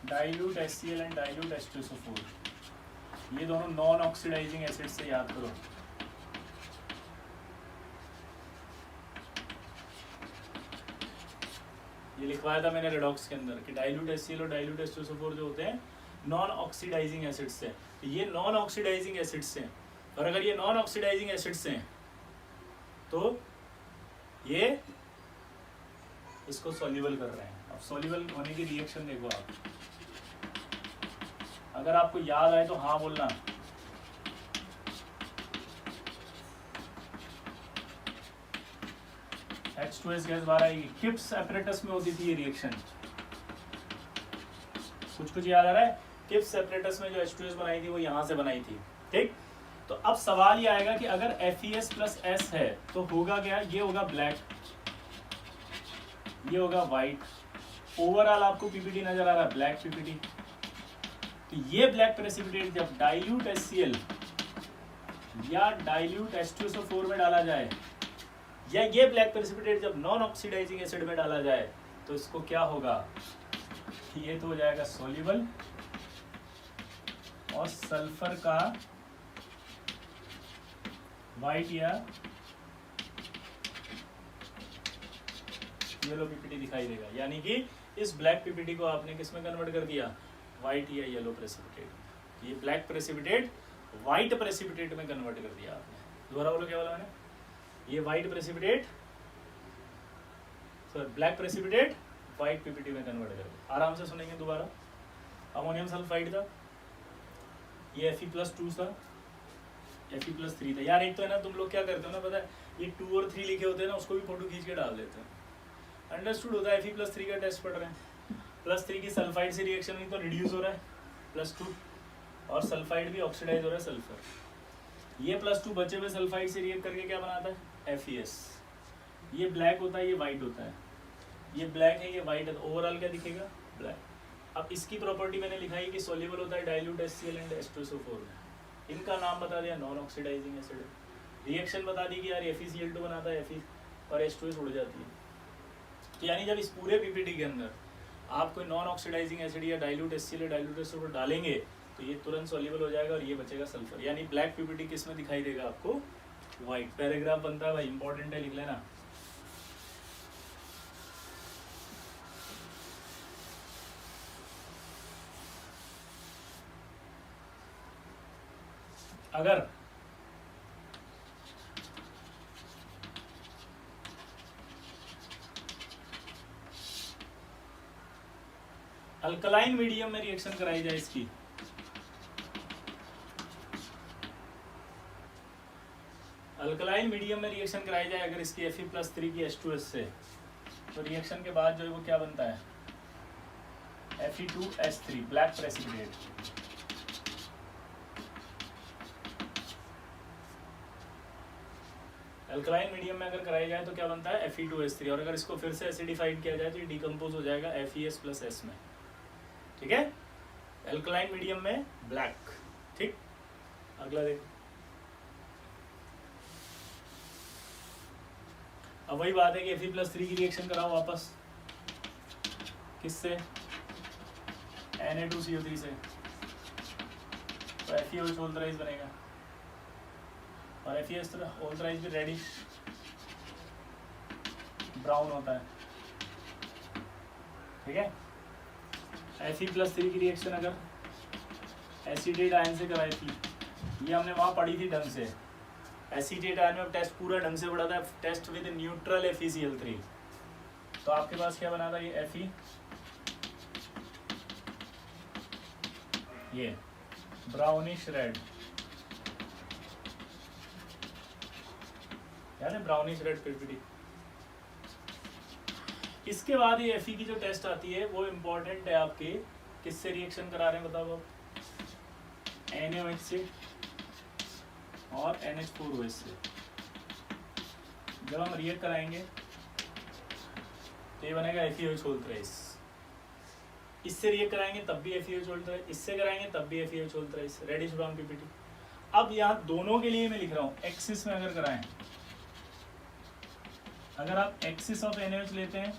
S1: dilute HCl and dilute H2SO4। ये दोनों नॉन ऑक्सीडाइजिंग एसिड से याद करो। ये लिखवाया था मैंने रेडॉक्स के अंदर कि डाइल्यूट HCl और डाइल्यूट H2SO4 जो होते हैं नॉन ऑक्सीडाइजिंग एसिड्स हैं। ये नॉन ऑक्सीडाइजिंग एसिड्स हैं, और अगर ये नॉन ऑक्सीडाइजिंग एसिड्स हैं तो ये इसको सॉल्युबल कर रहे हैं। अब सॉल्युबल होने की रिएक्शन देखो आप, अगर आपको याद आए तो हाँ बोलना। H2S गैस बाहर आएगी, किप्स एपरेटस में होती थी ये रिएक्शन, कुछ याद आ रहा है? किप्स एपरेटस में जो H2S बनाई थी वो यहाँ से बनाई थी, ठीक। तो अब सवाल ये आएगा कि अगर FeS+S है तो होगा क्या, ये होगा ब्लैक, ये होगा व्हाइट, ओवरऑल आपको पीपीटी नजर आ रहा है ब्लैक पीपीटी। तो ये ब्लैक प्रेसिपिटेट जब डाइल्यूट HCl या डाइल्यूट H2SO4 में डाला जाए, या ये ब्लैक प्रेसिपिटेट जब नॉन ऑक्सीडाइजिंग एसिड में डाला जाए, तो इसको क्या होगा, ये तो हो जाएगा सॉल्युबल, और सल्फर का व्हाइट या येलो पीपीटी दिखाई देगा। यानी कि इस ब्लैक पीपीटी को आपने किस में कन्वर्ट कर दिया, व्हाइट या येलो प्रेसिपिटेट। ये ब्लैक प्रेसिपिटेट व्हाइट प्रेसिपिटेट में कन्वर्ट कर दिया आपने। दोबारा बोलो क्या बोला मैंने, ये white precipitate sorry black precipitate white PPT में कन्वर्ट कर दिया। आराम से सुनेंगे दोबारा। अमोनियम सल्फाइड था, ये Fe+2 था, Fe+3 था। यार एक तो है ना, तुम लोग क्या करते हो ना, पता है, ये 2 और 3 लिखे होते हैं ना, उसको भी फोटो खींच के डाल देते हैं। अंडरस्टूड होता है, Fe+3 का टेस्ट पढ़ रहे हैं, +3 की सल्फाइड से रिएक्शन हुई तो रिड्यूस हो रहा है +2, और सल्फाइड भी ऑक्सीडाइज हो रहा है सल्फर। ये +2 बचे हुए सल्फाइड से रिएक्ट करके क्या बनाता है, FeS। ये ब्लैक होता है, ये वाइट होता है, ये ब्लैक है, ये वाइट है, तो ओवरऑल क्या दिखेगा, ब्लैक। अब इसकी प्रॉपर्टी मैंने लिखा है कि सॉल्युबल होता है डाइल्यूट HCl एंड H2SO4 में। इनका नाम बता दिया नॉन ऑक्सीडाइजिंग एसिड। रिएक्शन बता दी कि यार FeCl2 बनाता है और H2S उड़ जाती है। तो यानी जब इस पूरे पीपीटी के अंदर आप कोई नॉन ऑक्सीडाइजिंग एसिड या डाइल्यूट HCl या डाइल्यूट एसिड डालेंगे तो ये तुरंत सॉल्युबल हो जाएगा और ये बचेगा सल्फर। यानी ब्लैक पीपीटी किस में दिखाई देगा आपको? व्हाइट। पैराग्राफ बनता है भाई, इंपॉर्टेंट है, लिख लेना। अगर अल्कलाइन मीडियम में रिएक्शन कराई जाए इसकी, अल्कलाइन मीडियम में रिएक्शन कराई जाए अगर इसकी Fe+3 की H2S से, तो रिएक्शन के बाद जो है वो क्या बनता है? Fe2H3 black precipitate. Alkaline medium में अगर कराई जाए तो क्या बनता है? Fe2H3। और अगर इसको फिर से एसिडिफाइड किया जाए तो ये डिकम्पोज हो जाएगा FeS+S में। ठीक है, अल्कलाइन मीडियम में ब्लैक। ठीक, अगला देखो। अब वही बात है कि Fe+3 की रिएक्शन कराओ वापस, किससे? Na2CO3 से, तो FeOH होल थ्राइस बनेगा और FeS होल थ्राइस भी रेडिश ब्राउन होता है। ठीक है, Fe+3 की रिएक्शन अगर एसिटेट आयन से कराई थी, ये हमने वहाँ पढ़ी थी ढंग से। एसिटेट आयन में टेस्ट पूरा ढंग से पढ़ा था, टेस्ट विद न्यूट्रल FeCl3। तो आपके पास क्या बना था? ये Fe, ये ब्राउनिश रेड, याद है ब्राउनिश रेड पीपीटी। इसके बाद ये Fe की जो टेस्ट आती है वो इम्पोर्टेंट है आपके, किससे रिएक्शन करा रहे हैं बताओ आप? NaOH से और NH4OH से। जब हम रिएक्ट कराएंगे तो ये बनेगा FeOH होल थ्राइस। इससे रिएक्ट कराएंगे तब भी FeOH होल थ्राइस, इससे कराएंगे तब भी FeOH whole thrice, reddish brown PPT. अब यहाँ दोनों के लिए मैं लिख रहा हूँ, एक्सिस में अगर कराएं, अगर आप एक्सिस ऑफ NaOH लेते हैं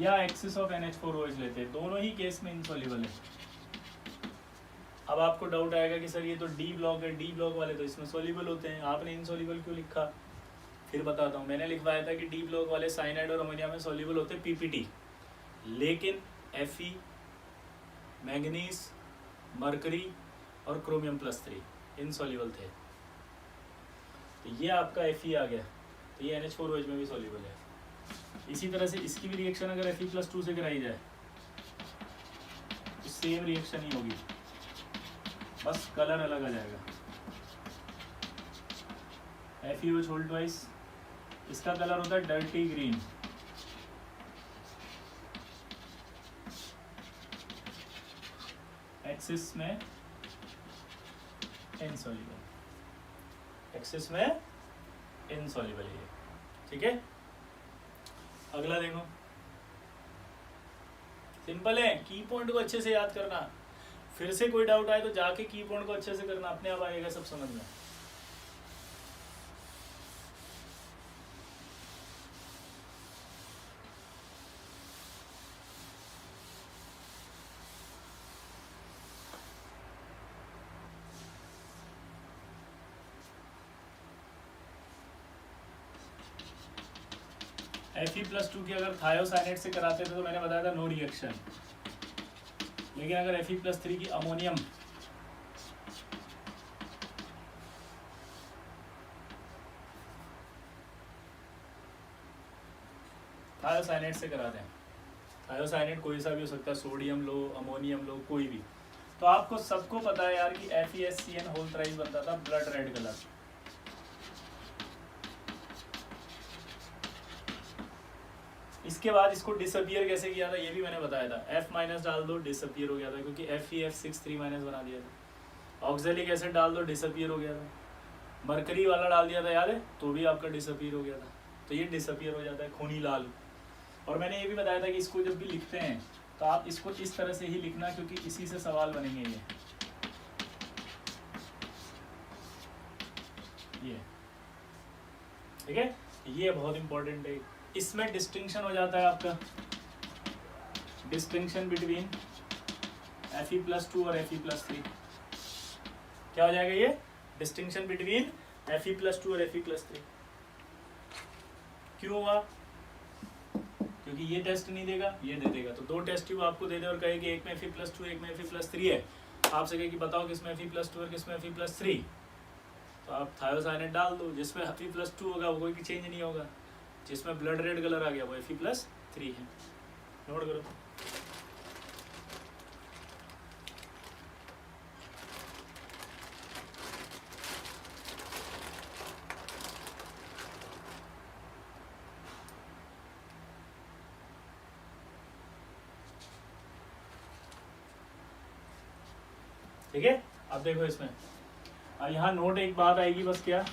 S1: या एक्सिस ऑफ NH4OH लेते हैं, दोनों ही केस में इनसॉल्युबल है। अब आपको डाउट आएगा कि सर ये तो डी ब्लॉक है, डी ब्लॉक वाले तो इसमें सॉल्युबल होते हैं, आपने इनसॉल्युबल क्यों लिखा? फिर बताता हूँ। मैंने लिखवाया था कि डी ब्लॉक वाले साइनाइड और अमोनिया में सॉल्युबल होते हैं पीपीटी, लेकिन Fe, मैंगनीज, मरकरी और क्रोमियम+3 इनसॉल्युबल थे। तो ये आपका Fe आ गया, तो ये NH4OH में भी सॉल्युबल है। इसी तरह से इसकी भी रिएक्शन अगर Fe+2 से कराई जाए तो सेम रिएक्शन ही होगी, बस कलर अलग आ जाएगा। FeOH होल ट्वाइस, इसका कलर होता है डर्टी ग्रीन, एक्सिस में इनसॉल्युबल, एक्सिस में इनसॉल्युबल है। ठीक है, अगला देखो, सिंपल है, की पॉइंट को अच्छे से याद करना। फिर से कोई डाउट आए तो जाके की पॉइंट को अच्छे से करना, अपने आप आएगा सब समझ में। Fe+2 की अगर थायोसाइनेट से कराते थे तो मैंने बताया था नो रिएक्शन, लेकिन अगर Fe+3 की अमोनियम थायोसाइनेट से कराते हैं, थायोसाइनेट कोई सा भी हो सकता है, सोडियम लो, अमोनियम लो, कोई भी, तो आपको सबको पता है यार कि FeSCN होल थ्राइस बनता था ब्लड रेड कलर। इसके बाद इसको डिसअपियर कैसे किया था ये भी मैंने बताया था, F- डाल दो डिसअपियर हो गया था, क्योंकि FeF6 3- बना दिया था। ऑक्जेलिक एसिड डाल दो डिसअपियर हो गया था। मरकरी वाला डाल दिया था याद है, तो भी आपका डिसअपियर हो गया था। तो ये डिसअपियर हो जाता है, खूनी लाल। और मैंने ये भी बताया था कि इसको जब भी लिखते हैं तो आप इसको इस तरह से ही लिखना, क्योंकि इसी से सवाल बनेंगे ये। ठीक है, ये बहुत इंपॉर्टेंट है, इसमें डिस्टिंक्शन हो जाता है आपका, डिस्टिंक्शन बिटवीन Fe+2 और Fe+3। क्या हो जाएगा ये? डिस्टिंक्शन बिटवीन Fe+2 और Fe+3। क्यों हुआ? क्योंकि ये टेस्ट नहीं देगा, ये दे देगा। तो दो टेस्ट ट्यूब आपको दे दे और कहे कि एक में Fe+2 एक में Fe+3 है, आपसे कहे कि बताओ किसमें Fe+2 और किसमें Fe+3, तो आप थायोसाइनेट डाल दो। जिसमें Fe+2 होगा वो कोई भी चेंज नहीं होगा, जिसमें ब्लड रेड कलर आ गया वो Fe+3 है। नोट करो। ठीक है, अब देखो इसमें, अब यहाँ नोट एक बात आएगी बस, क्या?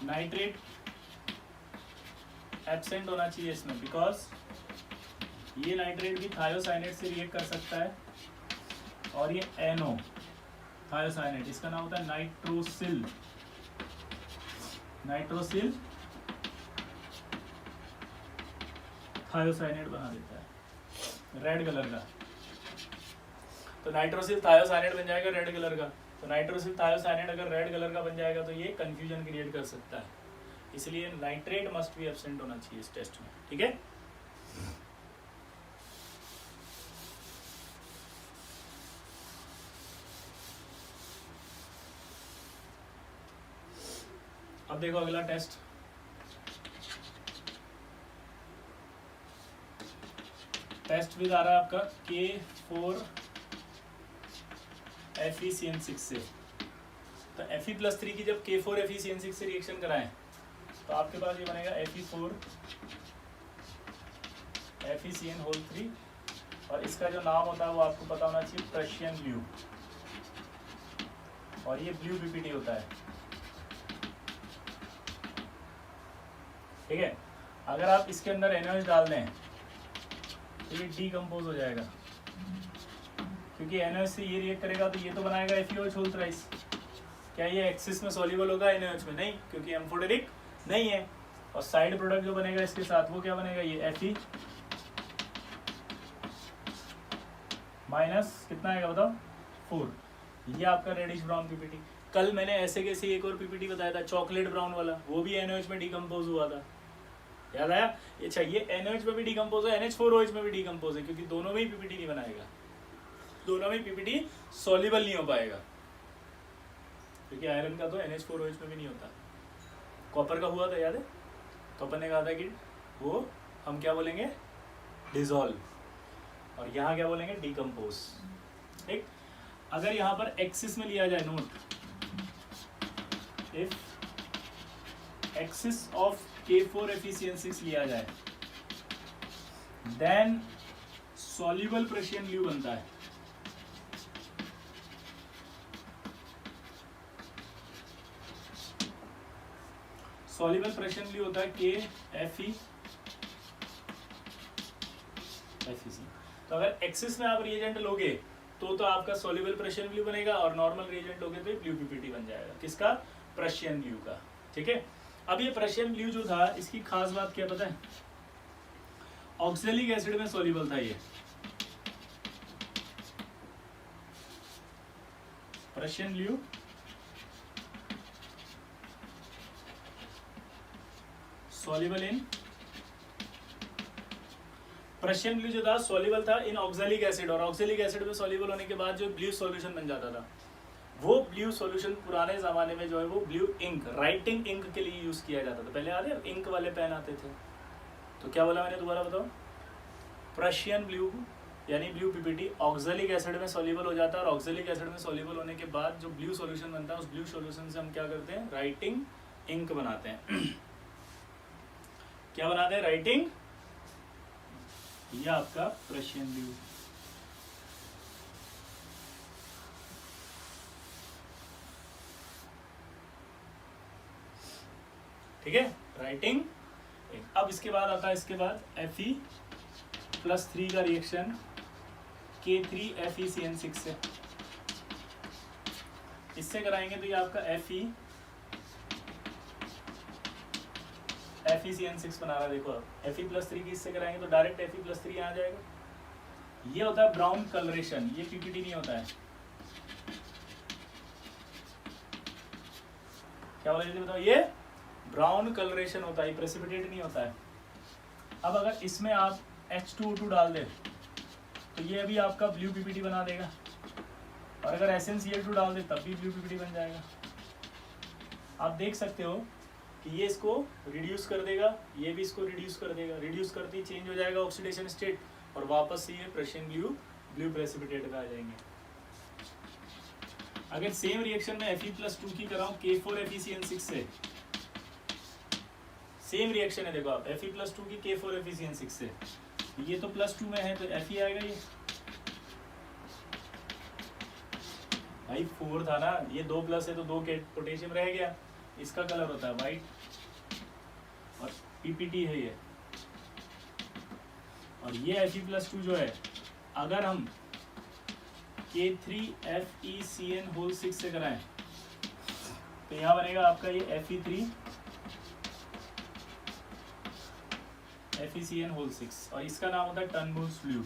S1: नाइट्रेट एब्सेंट होना चाहिए इसमें, बिकॉज ये नाइट्रेट भी थायोसाइनेट से रिएक्ट कर सकता है, और ये एनो थायोसाइनेट, इसका नाम होता है नाइट्रोसिल, नाइट्रोसिल थायोसाइनेट बना देता है रेड कलर का। तो नाइट्रोसिल थायोसाइनेट बन जाएगा रेड कलर का। तो नाइट्रोसिल थायोसाइनेट अगर रेड कलर का बन जाएगा तो ये कंफ्यूजन क्रिएट कर सकता है, इसलिए नाइट्रेट मस्ट बी एब्सेंट होना चाहिए इस टेस्ट में। ठीक है, अब देखो अगला टेस्ट, टेस्ट विद आ रहा है आपका K4FeCN6 से। तो Fe+3 की जब K4FeCN6 से रिएक्शन कराएं तो आपके पास ये बनेगा Fe4FeCN3, और इसका जो नाम होता है वो आपको पता होना चाहिए, प्रशियन ब्लू, और ये ब्लू PPT होता है। ठीक है, अगर आप इसके अंदर NaOH डाल दें तो ये डीकम्पोज हो जाएगा, क्योंकि NaOH से ये रिएक्ट करेगा तो ये तो बनाएगा FeOH होल थ्राइस। क्या ये एक्सिस में सॉल्युबल होगा NaOH में? नहीं, क्योंकि एम्फोटेरिक नहीं है। और साइड प्रोडक्ट जो बनेगा इसके साथ वो क्या बनेगा? ये Fe माइनस कितना आएगा बताओ? 4। ये आपका रेडिश ब्राउन PPT। कल मैंने ऐसे कैसे एक और PPT बताया था, चॉकलेट ब्राउन वाला, वो भी NaOH में डीकम्पोज हुआ था, याद आया? अच्छा, ये NaOH में भी डीकम्पोज है, NH4OH में भी डीकम्पोज है, क्योंकि दोनों में ही PPT नहीं बनाएगा, दोनों में PPT सॉल्युबल नहीं हो पाएगा, क्योंकि आयरन का तो NH4OH में भी नहीं होता। कॉपर का हुआ था, याद है? तो अपन ने कहा था कि वो हम क्या बोलेंगे? डिसॉल्व, और यहाँ क्या बोलेंगे? डीकम्पोज। ठीक, अगर यहाँ पर एक्सिस में लिया जाए note, if axis of K4FeCN6 लिया जाए, देन सॉल्युबल प्रशियन ब्लू बनता है। सॉल्युबल प्रशियन ब्लू होता है KFeFeC। तो अगर एक्सिस में आप रिएजेंट लोगे तो आपका सॉल्युबल प्रशियन ब्लू बनेगा, और नॉर्मल रिएजेंट लोगे तो ब्लू PPT बन जाएगा। किसका? प्रशियन ब्लू का। ठीक है, अब ये प्रशियन ब्लू जो था, इसकी खास बात क्या पता है? ऑक्सैलिक एसिड में सॉल्युबल था। ये Prussian blue soluble in, Prussian blue जो था सॉल्युबल था इन ऑक्सैलिक एसिड, और ऑक्सैलिक एसिड में सॉल्युबल होने के बाद जो ब्लू सॉल्यूशन बन जाता था, वो ब्लू सॉल्यूशन पुराने ज़माने में जो है वो ब्लू इंक, राइटिंग इंक के लिए यूज़ किया जाता था। पहले याद है इंक वाले पेन आते थे। तो क्या बोला मैंने, दोबारा बताओ? प्रशियन ब्लू यानी ब्लू PPT ऑक्सैलिक एसिड में सॉल्युबल हो जाता है, और ऑक्सैलिक एसिड में सॉल्युबल होने के बाद जो ब्लू सॉल्यूशन बनता है, उस ब्लू सॉल्यूशन से हम क्या करते हैं? राइटिंग इंक बनाते हैं। क्या बनाते हैं? राइटिंग। यह आपका प्रशियन ब्लू। ठीक है, राइटिंग। अब इसके बाद आता है, इसके बाद Fe+3 का रिएक्शन K3FeCN6 से, इससे कराएंगे तो ये आपका Fe FeCN6 बना रहा है। देखो अब Fe+3 की इससे कराएंगे तो डायरेक्ट Fe+3 आ जाएगा। ये होता है ब्राउन कलरेशन, ये PPT नहीं होता है। क्या बोला जल्दी बताओ? ये ब्राउन कलरेशन होता है, प्रेसिपिटेट नहीं होता है। अब अगर इसमें आप H2O2 डाल दे तो ये अभी आपका ब्लू PPT बना देगा, और अगर SnCl2 डाल दे तब भी ब्लू PPT बन जाएगा। आप देख सकते हो कि ये इसको रिड्यूस कर देगा, ये भी इसको रिड्यूस कर देगा। रिड्यूस करते ही चेंज हो जाएगा ऑक्सीडेशन स्टेट, और वापस से ये प्रेशियन ब्लू प्रेसिपिटेट पे आ जाएंगे। अगर सेम रिएक्शन में Fe+2 की कराऊं K4FeCN6 से, सेम रिएक्शन है, देखो आप Fe+2 की K4FeCN6 से, ये तो +2 में है तो Fe आएगा। ये भाई 4 था ना, ये 2+ है तो 2 के पोटेशियम रह गया। इसका कलर होता है वाइट, और PPT है ये। और ये Fe+2 जो है, अगर हम K3FeCN6 से कराएं तो यहाँ बनेगा आपका ये FeCN6, और इसका नाम होता है टर्नबुल्स ब्लू।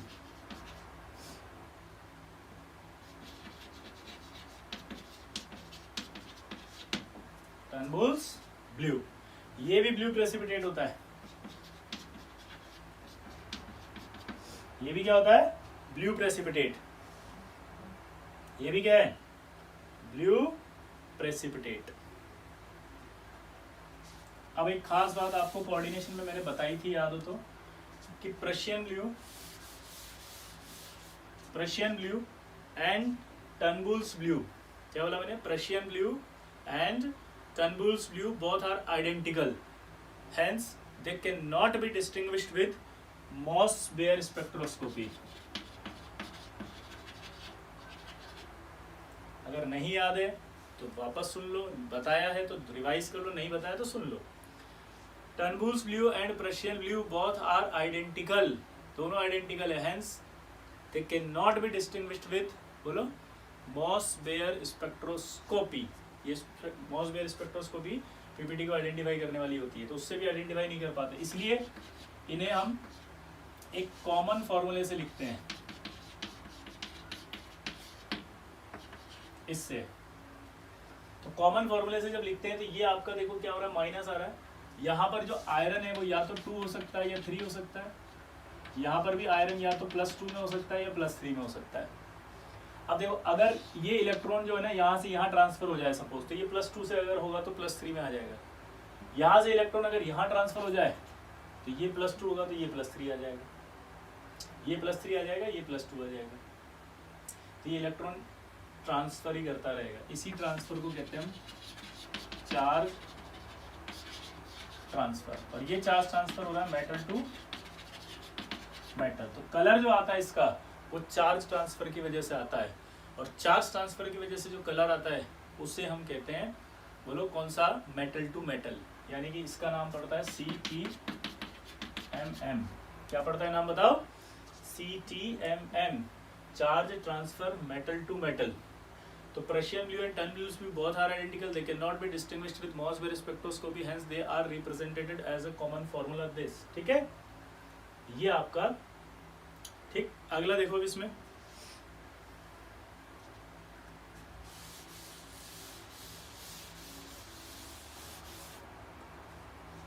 S1: टर्नबुल्स ब्लू, ये भी ब्लू प्रेसिपिटेट होता है। ये भी क्या होता है? Blue precipitate. ये भी क्या है? Blue precipitate. अब एक खास बात आपको कोऑर्डिनेशन में मैंने बताई थी, याद हो तो, कि Prussian blue and Turnbull's blue, क्या बोला मैंने? Prussian blue and Turnbull's blue both are identical, hence they cannot be distinguished with Moss-Baer spectroscopy। अगर नहीं याद है तो वापस सुन लो, बताया है तो रिवाइज कर लो, नहीं बताया तो सुन लो। Turnbull's blue and Prussian blue both are identical, दोनों आइडेंटिकल है, hence they cannot be distinguished with, बोलो, Moss-Baer spectroscopy। ये Moss-Baer स्पेक्ट्रोस्कोपी PPT को आइडेंटिफाई करने वाली होती है, तो उससे भी आइडेंटिफाई नहीं कर पाते, इसलिए इन्हें हम एक कॉमन फॉर्मूले से लिखते हैं, इससे। तो कॉमन फॉर्मूले से जब लिखते हैं तो ये आपका देखो क्या हो रहा है, माइनस आ रहा है। यहाँ पर जो आयरन है वो या तो 2 हो सकता है या 3 हो सकता है। यहाँ पर भी आयरन या तो +2 में हो सकता है या +3 में हो सकता है। अब देखो, अगर ये इलेक्ट्रॉन जो है ना यहाँ से यहाँ ट्रांसफर हो जाए सपोज, तो ये +2 से अगर होगा तो +3 में आ जाएगा। यहाँ से इलेक्ट्रॉन अगर यहाँ ट्रांसफर हो जाए तो ये +2 होगा तो ये +3 आ जाएगा, ये +3 आ जाएगा, ये +2 आ जाएगा। तो ये इलेक्ट्रॉन ट्रांसफर ही करता रहेगा। इसी ट्रांसफर को कहते हैं हम चार्ज ट्रांसफर, और ये चार्ज ट्रांसफर हो रहा है मेटल टू मेटल। तो कलर जो आता है इसका वो चार्ज ट्रांसफर की वजह से आता है, और चार्ज ट्रांसफर की वजह से जो कलर आता है उसे हम कहते हैं, बोलो कौन सा? मेटल टू मेटल, यानी कि इसका नाम पड़ता है CTMM। क्या पड़ता है नाम बताओ? CTMM, charge transfer metal to metal. तो Prussian blue and Turnbull's blue both are identical, they cannot be distinguished with Moss-Baer spectroscopy, hence they are represented as a common formula this। ठीक है, ये आपका ठीक। अगला देखो अब इसमें,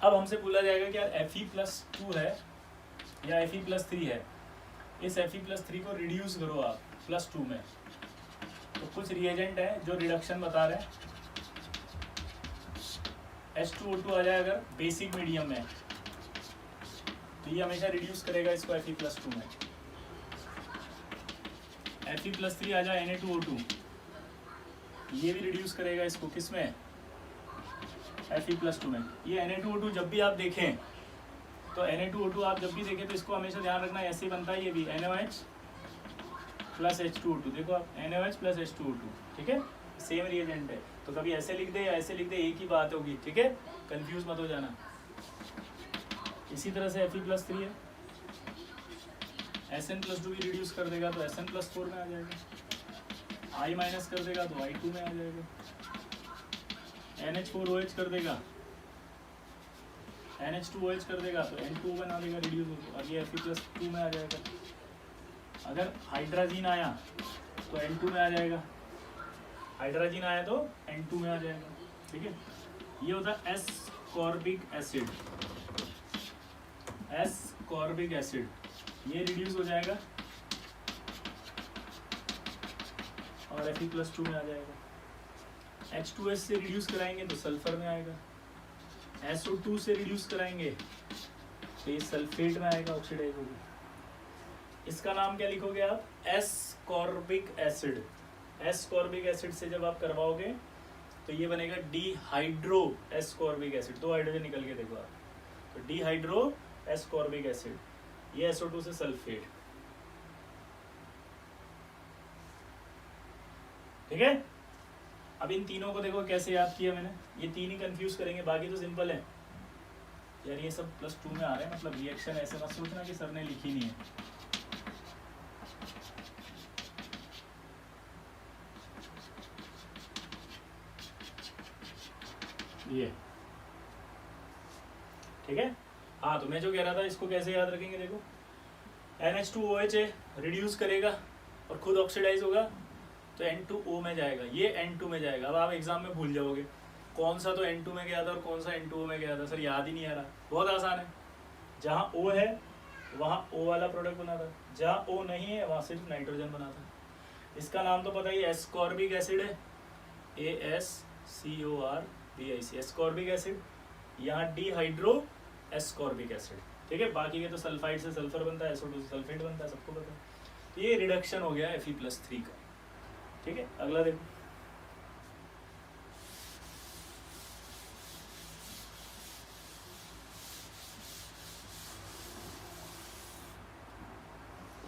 S1: अब हमसे बोला जाएगा कि यार Fe+2 है या Fe+3 है, इस Fe+3 को रिड्यूस करो आप +2 में। तो कुछ रिएजेंट है जो रिडक्शन बता रहे हैं। H2O2 आ जाए अगर बेसिक मीडियम में तो ये हमेशा रिड्यूस करेगा इसको Fe+2 में। Fe+3 आ जाए Na2O2, ये भी रिड्यूस करेगा इसको, किस में? Fe+2 में। ये Na2O2 जब भी आप देखें तो Na2O2 आप जब भी देखें तो इसको हमेशा ध्यान रखना, ऐसे बनता है ये भी NaOH + H2O2। देखो आप, NaOH + H2O2, ठीक है, सेम रिएजेंट है। तो कभी ऐसे लिख दे या ऐसे लिख दे, एक ही बात होगी, ठीक है, कंफ्यूज मत हो जाना। इसी तरह से Fe+3 है, Sn+2 भी रिड्यूस कर देगा तो Sn+4 में आ जाएगा, I- कर देगा तो I2 में आ जाएगा, NH4OH कर देगा NH2OH कर देगा तो N2O बना देगा, रिड्यूस हो, और ये Fe+2 में आ जाएगा। अगर हाइड्रोजन आया तो N2 में आ जाएगा, हाइड्रोजन आया तो N2 में आ जाएगा, ठीक है। ये होता है एस्कॉर्बिक एसिड, एस्कॉर्बिक एसिड, ये रिड्यूस हो जाएगा और Fe+2 में आ जाएगा। H2S से रिड्यूस कराएंगे तो सल्फर में आएगा, SO2 से रिड्यूस कराएंगे तो ये सल्फेट में आएगा, ऑक्सीडाइज होगी। इसका नाम क्या लिखोगे आप? Ascorbic acid. एस्कॉर्बिक एसिड से जब आप करवाओगे तो ये बनेगा डिहाइड्रो एस्कॉर्बिक एसिड, 2 हाइड्रोजन निकल के देखो आप, तो डिहाइड्रो एस्कॉर्बिक एसिड, ये SO2 से सल्फेट, ठीक है। अब इन तीनों को देखो कैसे याद किया मैंने, ये तीन ही कंफ्यूज करेंगे, बाकी तो सिंपल है यार। ये सब +2 में आ रहे हैं, मतलब रिएक्शन ऐसे मत सोचना कि सर ने लिखी नहीं है। ये ठीक है। हाँ, तो मैं जो कह रहा था इसको कैसे याद रखेंगे, देखो NH2OH है, रिड्यूस करेगा और खुद ऑक्सीडाइज होगा तो N2O में जाएगा, ये N2 में जाएगा। अब आप एग्जाम में भूल जाओगे कौन सा तो N2 में गया था और कौन सा N2O में गया था, सर याद ही नहीं आ रहा। बहुत आसान है, जहाँ O है वहाँ O वाला प्रोडक्ट बना था, जहाँ O नहीं है वहाँ सिर्फ नाइट्रोजन बना था। इसका नाम तो पता ही है, एस्कॉर्बिक एसिड है, ASCORBIC, एस्कॉर्बिक एसिड। यहाँ डिहाइड्रो एस्कॉर्बिक एसिड, ठीक है। बाकी के तो सल्फाइड से सल्फर बनता है, SO2 से सल्फेट बनता है, सबको पता है। तो ये रिडक्शन हो गया Fe+3 का, ठीक है। अगला देखो,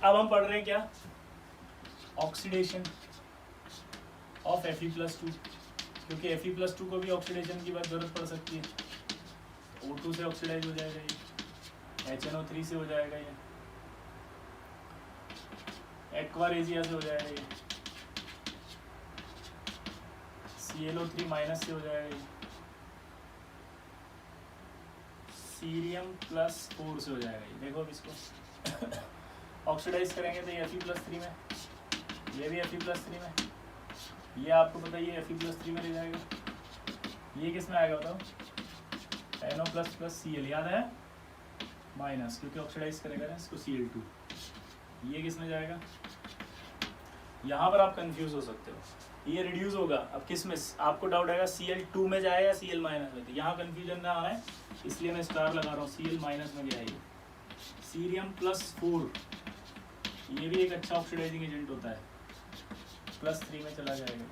S1: अब हम पढ़ रहे हैं क्या? ऑक्सीडेशन ऑफ Fe+2, क्योंकि Fe+2 को भी ऑक्सीडेशन की बात जरूरत पड़ सकती है। O2 से ऑक्सीडाइज हो जाएगा ये, HNO3 से हो जाएगा ये, एक्वारेजिया से हो जाएगा ये, ClO3- से हो जाएगा ये, Cerium+4 से हो जाएगा ये। देखो अब इसको ऑक्सीडाइज करेंगे तो ये Fe+3 में, ये भी Fe+3 में, ये आपको पता ही है Fe+3 में ले जाएगा। ये किस में आएगा बताओ? NO++Cl, याद है माइनस, क्योंकि ऑक्सीडाइज करेगा ना इसको Cl2। ये किस में जाएगा? यहाँ पर आप कंफ्यूज हो सकते हो, ये रिड्यूस होगा। अब किस में आपको डाउट आएगा, Cl2 में जाएगा या Cl- में? तो यहाँ कंफ्यूजन ना आना है, इसलिए मैं स्टार लगा रहा हूँ, Cl- में गया ये। Cerium+4, ये भी एक अच्छा ऑक्सीडाइजिंग एजेंट होता है, +3 में चला जाएगा।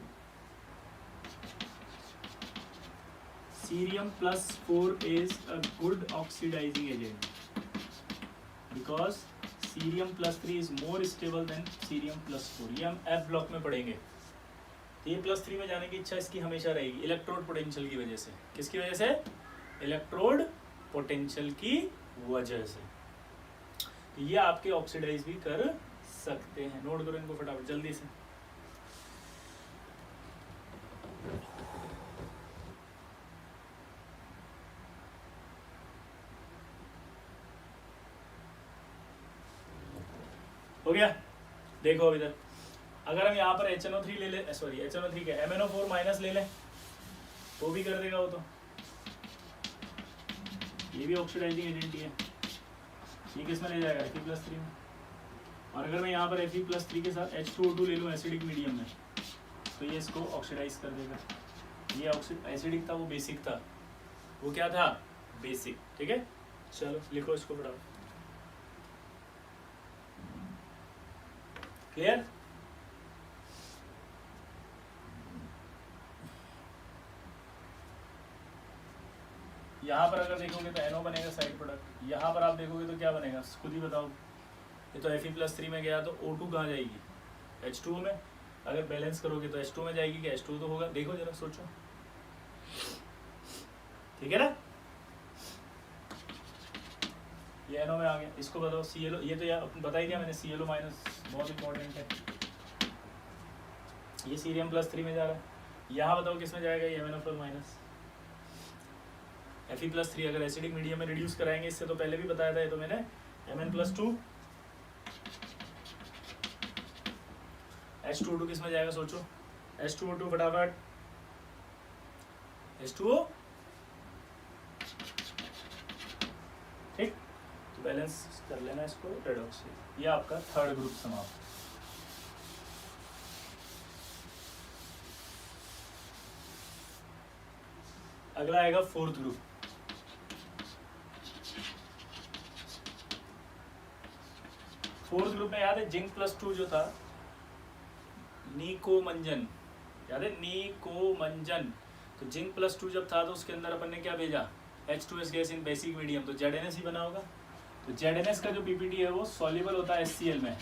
S1: Cerium+4 is a good oxidizing agent because Cerium+3 is more stable than Cerium+4। ये हम F ब्लॉक में पढ़ेंगे। ये +3 में जाने की इच्छा इसकी हमेशा रहेगी, इलेक्ट्रोड पोटेंशियल की वजह से। किसकी वजह से? इलेक्ट्रोड पोटेंशियल की वजह से। तो ये आपके ऑक्सीडाइज भी कर सकते हैं। नोट करो इनको फटाफट जल्दी से। हो गया? देखो अब इधर, अगर हम यहाँ पर HNO3 ले ले, सॉरी HNO3 क्या, MnO4- ले लें तो भी कर देगा वो। तो ये भी ऑक्सीडाइजिंग एजेंट ही है, ये किस में ले जाएगा? Fe+3 में। और अगर मैं यहाँ पर Fe+3 के साथ H2O2 ले लूँ एसिडिक मीडियम में, तो ये इसको ऑक्सीडाइज कर देगा। ये एसिडिक था, वो बेसिक था। वो क्या था? बेसिक, ठीक है। चलो लिखो इसको फटाफट। क्लियर? यहाँ पर अगर देखोगे तो NO बनेगा साइड प्रोडक्ट, यहाँ पर आप देखोगे तो क्या बनेगा खुद ही बताओ। ये तो Fe+3 में गया तो O2 कहाँ जाएगी? H2O में। अगर बैलेंस करोगे तो H2 में जाएगी, क्या H2 तो होगा? देखो जरा सोचो, ठीक है ना। ये NO में आ गया, इसको बताओ ClO, ये तो यार बता ही दिया मैंने, ClO- बहुत इंपॉर्टेंट है। ये Cerium+3 में जा रहा है। यहाँ बताओ किस में जाएगा? ये MnO+। Fe+3 अगर एसिडिक मीडियम में रिड्यूस कराएंगे, इससे तो पहले भी बताया था ये तो मैंने, Mn+2 H2O2 किस में जाएगा सोचो, H2O2 फटाफट, H2O, ठीक, तो बैलेंस कर लेना इसको, रेडॉक्स, ये आपका थर्ड ग्रुप समाप्त। अगला आएगा फोर्थ ग्रुप। फोर्थ ग्रुप में याद है Zn+2 जो था, निकोमंजन, याद है निकोमंजन, तो Zn+2 जब था तो उसके अंदर अपन ने क्या भेजा, H2S gas in basic medium, तो ZnS ही बना होगा। तो ZnS का जो पीपीटी है वो सॉल्युबल होता है HCl में,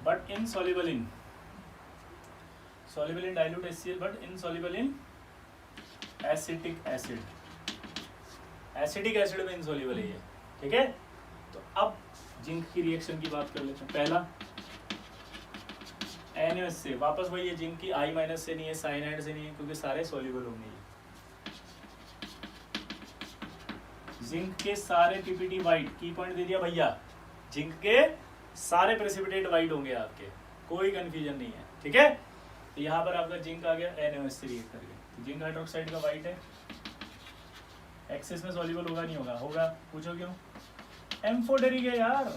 S1: but insoluble in dilute HCl, but insoluble in acetic acid, acetic acid में इनसॉल्युबल है ये, ठीक है। तो अब जिंक की रिएक्शन की बात कर लेते हैं। पहला NaOH से, वापस वही है, जिंक की I- से नहीं है, साइनाइड से नहीं है, क्योंकि सारे सॉल्युबल होंगे। जिंक के सारे पीपीटी वाइट, की पॉइंट दे दिया भैया, जिंक के सारे प्रेसिपिटेट वाइट होंगे आपके, कोई कंफ्यूजन नहीं है, ठीक है। तो यहाँ पर आपका जिंक आ गया, NaOH से रिएक्ट कर गया, तो जिंक हाइड्रोक्साइड का वाइट है, एक्सेस में सॉल्युबल होगा नहीं होगा, होगा, पूछो क्यों, एम्फोटेरिक है यार,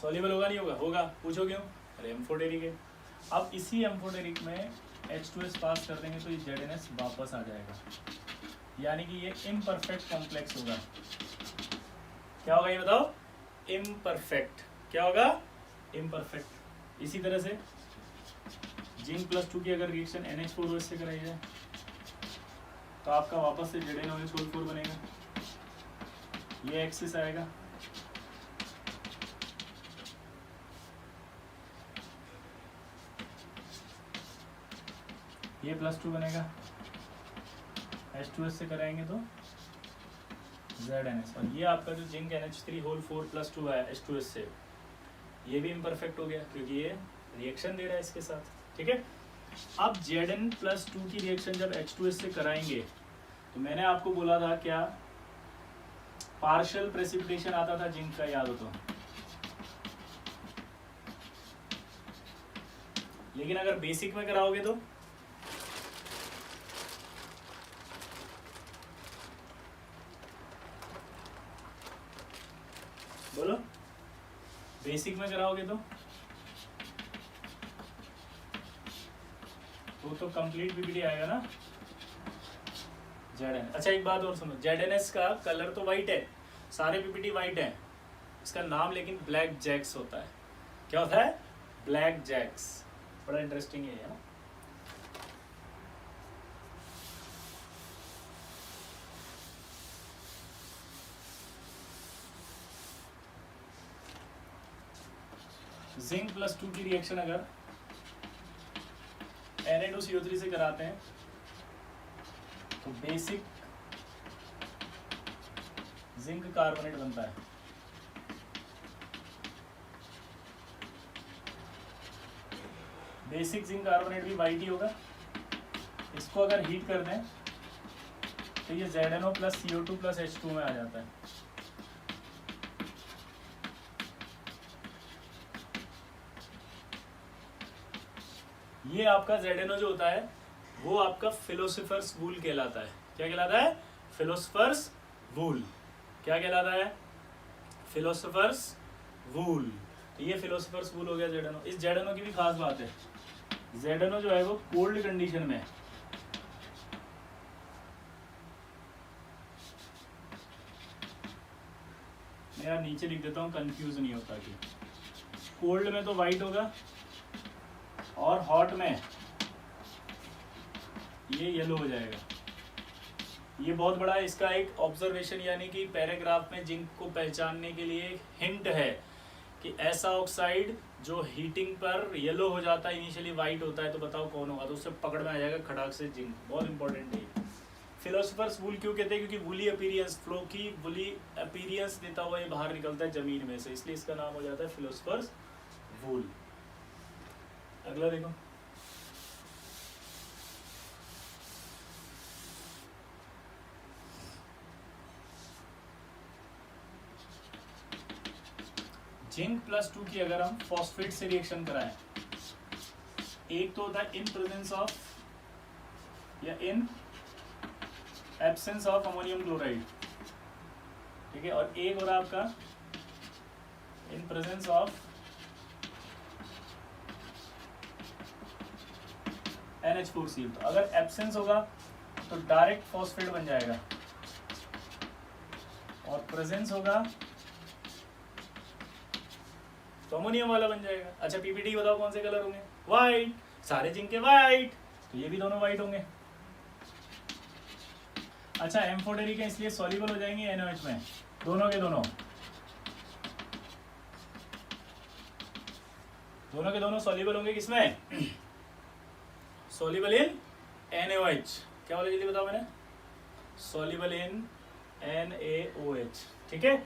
S1: सॉल्युबल होगा नहीं होगा, होगा, पूछो क्यों, अरे एम्फोटेरिक है। अब इसी एम्फोटेरिक में H2S पास कर देंगे तो ये ZnS वापस आ जाएगा, यानी कि ये इम्परफेक्ट कॉम्प्लेक्स होगा। क्या होगा ये बताओ, इम्परफेक्ट, क्या होगा, इम्परफेक्ट। इसी तरह से Zn+2 की अगर रिएक्शन NH4OH से कराई जाए तो आपका वापस से ZnOH4 बनेगा, ये एक्सिस आएगा, ये +2 बनेगा, H2S से कराएंगे तो ZnS, और ये आपका जो जिंक NH3 है H2S से, ये भी इम्परफेक्ट हो गया क्योंकि ये रिएक्शन दे रहा है इसके साथ, ठीक है। अब Zn+2 की रिएक्शन जब H2S से कराएंगे तो मैंने आपको बोला था क्या, पार्शियल प्रेसिपिटेशन आता था जिंक का, याद हो तो, लेकिन अगर बेसिक में कराओगे तो बोलो, बेसिक में कराओगे तो कंप्लीट पीपीटी आएगा ना Zn। अच्छा एक बात और सुनो, ZnS का कलर तो वाइट है, सारे पीपीटी वाइट है, इसका नाम लेकिन ब्लैक जैक्स होता है। क्या होता है, ब्लैक जैक्स, बड़ा इंटरेस्टिंग है ना। Zn+2 की रिएक्शन अगर Na2CO3 से कराते हैं तो बेसिक जिंक कार्बोनेट बनता है, बेसिक जिंक कार्बोनेट भी वाइट ही होगा। इसको अगर हीट कर दें तो ये ZnO + CO2 + H2 में आ जाता है, ये आपका ZnO जो होता है वो आपका फिलोसोफर्स वूल कहलाता है। क्या कहलाता है, फिलोसोफर्स वूल, क्या कहलाता है, फिलोसोफर्स वूल। तो ये फिलोसोफर्स वूल हो गया ZnO। इस ZnO की भी खास बात है, ZnO जो है वो कोल्ड कंडीशन में, मैं यार नीचे लिख देता हूँ कंफ्यूज नहीं होता कि कोल्ड में तो वाइट होगा और हॉट में ये येलो हो जाएगा। ये बहुत बड़ा इसका एक ऑब्जर्वेशन यानी कि पैराग्राफ में जिंक को पहचानने के लिए हिंट है कि ऐसा ऑक्साइड जो हीटिंग पर येलो हो जाता है, इनिशियली वाइट होता है, तो बताओ कौन होगा, तो उससे पकड़ में आ जाएगा खटाक से जिंक। बहुत इंपॉर्टेंट है। फिलोसोफर्स वूल क्यों कहते हैं, क्योंकि वुली अपीरियंस, फ्लो की वुली अपीरियंस देता हुआ ये बाहर निकलता है जमीन में से, इसलिए इसका नाम हो जाता है फिलोसोफर्स वूल। अगला देखो, जिंक प्लस 2 की अगर हम फॉस्फेट से रिएक्शन कराएं, एक तो होता है इन प्रेजेंस ऑफ या in absence of ammonium chloride, ठीक है, और एक हो रहा है आपका इन प्रेजेंस ऑफ NH4Cl। तो अगर एब्सेंस होगा तो डायरेक्ट फॉस्फेट बन जाएगा, और प्रेजेंस होगा तो अमोनियम वाला बन जाएगा। अच्छा पीपीटी बताओ कौन से कलर होंगे? वाइट, सारे जिंक के वाइट, तो ये भी दोनों वाइट होंगे। अच्छा एम्फोटेरिक है इसलिए सॉल्युबल हो जाएंगे NaOH में, दोनों के दोनों, दोनों के दोनों सॉल्युबल होंगे किसमें? Soluble in NaOH। क्या बोला जल्दी बताओ मैंने? सॉल्युबल इन NaOH, ठीक है।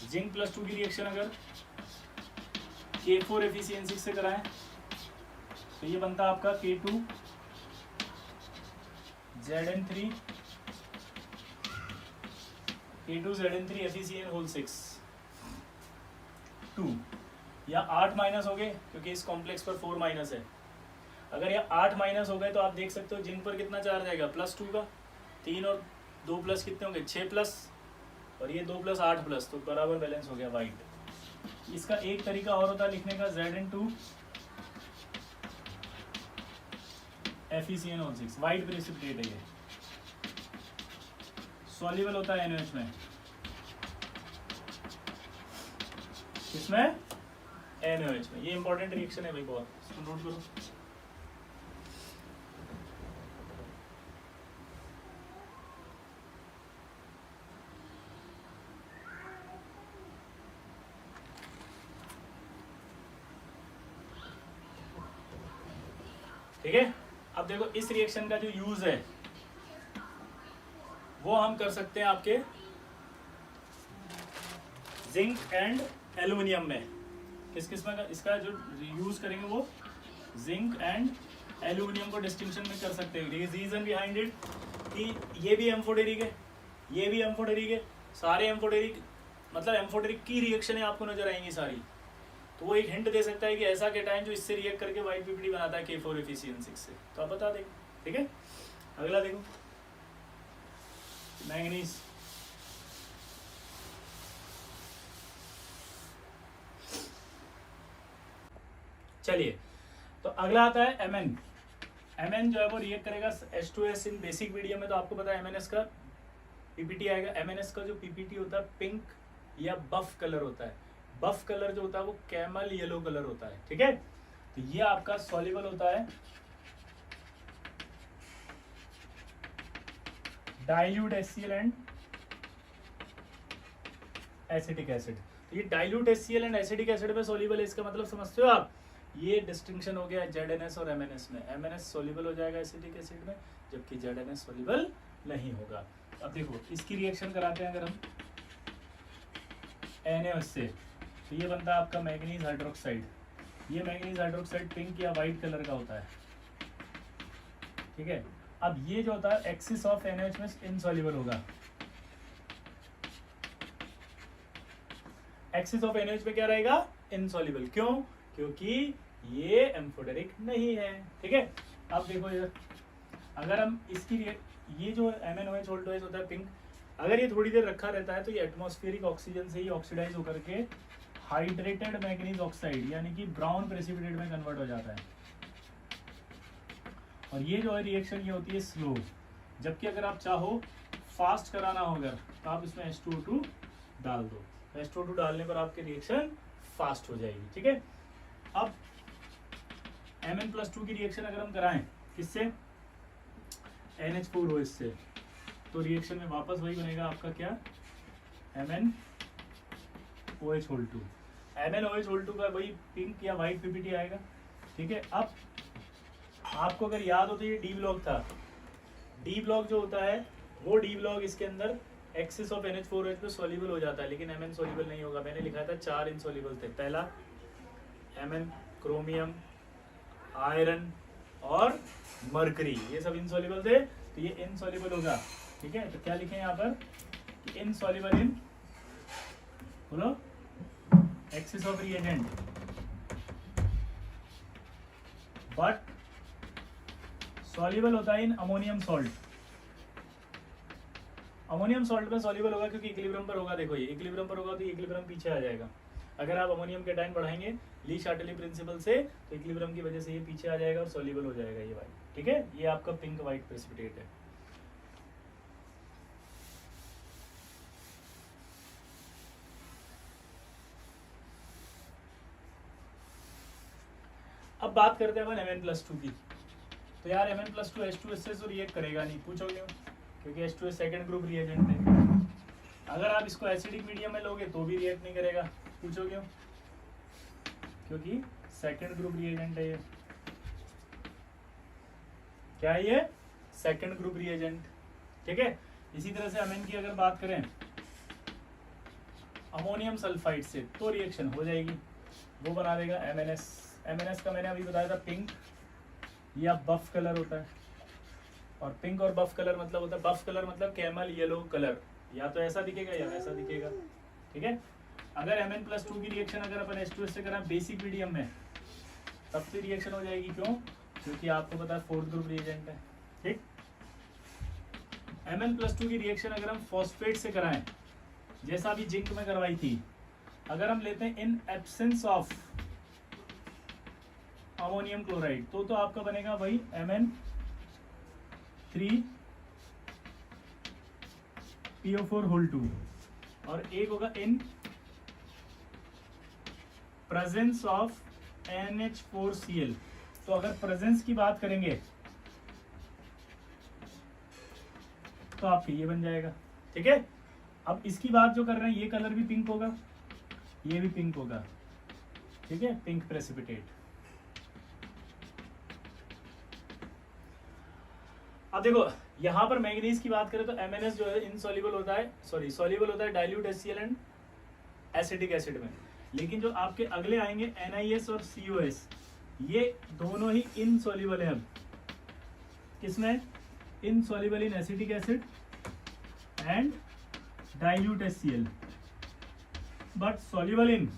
S1: जिंक प्लस 2 की रिएक्शन अगर K4 FeCN6 से कराएं तो ये बनता है आपका K2 Zn3 FeCN6 2, या 8 माइनस हो गए क्योंकि इस कॉम्प्लेक्स पर 4 माइनस है। अगर ये 8 माइनस हो गए तो आप देख सकते हो जिंक पर कितना चार्ज आएगा, +2 का, 3 और 2 प्लस कितने होंगे, 6 प्लस, और ये 2 प्लस 8 प्लस, तो बराबर बैलेंस हो गया वाइट। इसका एक तरीका और होता है लिखने का, Zn2 FeCN6 वाइट प्रेसिपिटेट है, ये सॉल्युबल होता है NaOH में, इसमें NaOH में। ये इंपॉर्टेंट रिएक्शन है भाई बहुत, इसको नोट करो। ठीक है, अब देखो इस रिएक्शन का जो यूज है वो हम कर सकते हैं आपके जिंक एंड एल्यूमिनियम में। किस किस में इसका जो यूज करेंगे वो जिंक एंड एल्यूमिनियम को डिस्टिंक्शन में कर सकते हैं। रीजन बिहाइंड इट कि ये भी एम्फोटेरिक है, ये भी एम्फोटेरिक है, सारे एम्फोटेरिक, मतलब एम्फोटेरिक की रिएक्शनें आपको नजर आएंगी सारी। तो वो एक हिंट दे सकता है कि ऐसा केटाइन जो इससे रिएक्ट करके वाइट पीपीटी बनाता है K4 FeCN6 से, तो आप बता देंगे। ठीक है, अगला देखो मैंगनीज। चलिए तो अगला आता है Mn। Mn जो है वो रिएक्ट करेगा H2S इन बेसिक मीडियम में, तो आपको पता है MnS का पीपीटी आएगा। MnS का जो पीपीटी होता है पिंक या बफ कलर होता है। बफ कलर जो होता है वो कैमल येलो कलर होता है। ठीक है, तो ये आपका सॉल्युबल होता है dilute HCl and acetic acid. तो ये dilute HCl and acetic acid में सॉल्युबल है, इसका मतलब समझते हो आप? ये डिस्टिंक्शन हो गया ZnS और MnS में। MnS सॉल्युबल हो जाएगा एसिटिक एसिड में, जबकि ZnS सॉल्युबल नहीं होगा। अब देखो इसकी रिएक्शन कराते हैं अगर हम NaOH से, तो ये बनता है आपका मैंगनीज हाइड्रोक्साइड। ये मैंगनीज हाइड्रोक्साइड पिंक या वाइट कलर का होता है। ठीक है, अब ये जो होता है एक्सिस ऑफ NaOH में इनसॉल्युबल होगा। एक्सिस ऑफ NaOH में क्या रहेगा? इनसॉल्युबल। क्यों? क्योंकि ये एम्फोटेरिक नहीं है। ठीक है, अब देखो यार, अगर हम इसकी ये जो MnOH OH होता है पिंक, अगर ये थोड़ी देर रखा रहता है तो ये एटमॉस्फेरिक ऑक्सीजन से ही ऑक्सीडाइज होकर के हाइड्रेटेड मैंगनीज ऑक्साइड यानी कि ब्राउन प्रेसिपिटेट में कन्वर्ट हो जाता है। और ये जो है रिएक्शन ये होती है स्लो, जबकि अगर आप चाहो फास्ट कराना हो अगर तो आप इसमें H2O2 डाल दो। H2O2 डालने पर आपकी रिएक्शन फास्ट हो जाएगी। ठीक है, अब Mn+2 की रिएक्शन अगर हम कराएं किससे? NH4OH से, तो रिएक्शन में वापस वही बनेगा आपका क्या? MnOH2। MnOH2 का वही पिंक या वाइट पीपीटी आएगा। ठीक है, अब आपको अगर याद हो तो ये डी ब्लॉक था। डी ब्लॉक जो होता है वो डी ब्लॉक इसके अंदर एक्सेस ऑफ NH4OH पे सॉल्युबल हो जाता है, लेकिन Mn सॉल्युबल नहीं होगा। मैंने लिखा था 4 इनसॉल्युबल थे। पहला Mn, क्रोमियम, आयरन और मरकरी, ये सब इनसॉल्युबल थे, तो ये इनसॉल्युबल होगा। ठीक है, तो क्या लिखें यहाँ पर कि इनसॉल्युबल इन, बोलो, excess of reagent, but soluble होता है in ammonium salt. Ammonium salt में सॉल्युबल होगा क्योंकि इक्विलिब्रियम पर होगा। देखो ये इक्विलिब्रियम पर होगा तो इक्विलिब्रियम पीछे आ जाएगा। अगर आप अमोनियम के टाइम बढ़ाएंगे ली शार्टली प्रिंसिपल से, तो इक्विलिब्रियम की वजह से ये पीछे आ जाएगा और सॉल्युबल हो जाएगा ये वाइट। ठीक है, ये आपका पिंक वाइट प्रेसिपिटेट है। अब बात करते हैं अपन Mn+2 की। तो यार Mn+2 H2S से तो रिएक्ट करेगा नहीं, पूछोगे क्योंकि H2S सेकंड ग्रुप रिएजेंट है। अगर आप इसको एसिडिक मीडियम में लोगे तो भी रिएक्ट नहीं करेगा, पूछो क्यों? क्योंकि सेकंड ग्रुप रिएजेंट है ये। क्या है ये? Second group reagent. ठीक है, इसी तरह से अमीन की अगर बात करें अमोनियम सल्फाइड से, तो रिएक्शन हो जाएगी, वो बना देगा MnS। MnS का मैंने अभी बताया था पिंक या बफ कलर होता है, और पिंक और बफ कलर मतलब होता है, बफ कलर मतलब कैमल येलो कलर, या तो ऐसा दिखेगा या वैसा दिखेगा। ठीक है, अगर Mn+2 की रिएक्शन अगर अपन H2S से करें बेसिक मीडियम में, तब से रिएक्शन हो जाएगी। क्यों? क्योंकि आपको पता है फोर्थ ग्रुप रिएजेंट है। ठीक, Mn+2 की रिएक्शन अगर हम फॉस्फेट से कराएं, जैसा अभी जिंक में करवाई थी, अगर हम लेते हैं in absence of ammonium chloride, तो आपका बनेगा वही Mn3PO4(2), और एक होगा इन प्रेजेंस ऑफ NH4Cl। तो अगर प्रेजेंस की बात करेंगे तो आपके ये बन जाएगा। ठीक है, अब इसकी बात जो कर रहे हैं, ये कलर भी पिंक होगा, ये भी पिंक होगा। ठीक है, पिंक प्रेसिपिटेट। अब देखो यहां पर मैंगनीज की बात करें तो MnS जो है इनसॉल्युबल होता है, सॉल्युबल होता है dilute HCl and acetic acid में। लेकिन जो आपके अगले आएंगे NiS और COS, ये दोनों ही इनसॉल्युबल है। अब किसमें? Insoluble in acetic acid and dilute HCl, but soluble in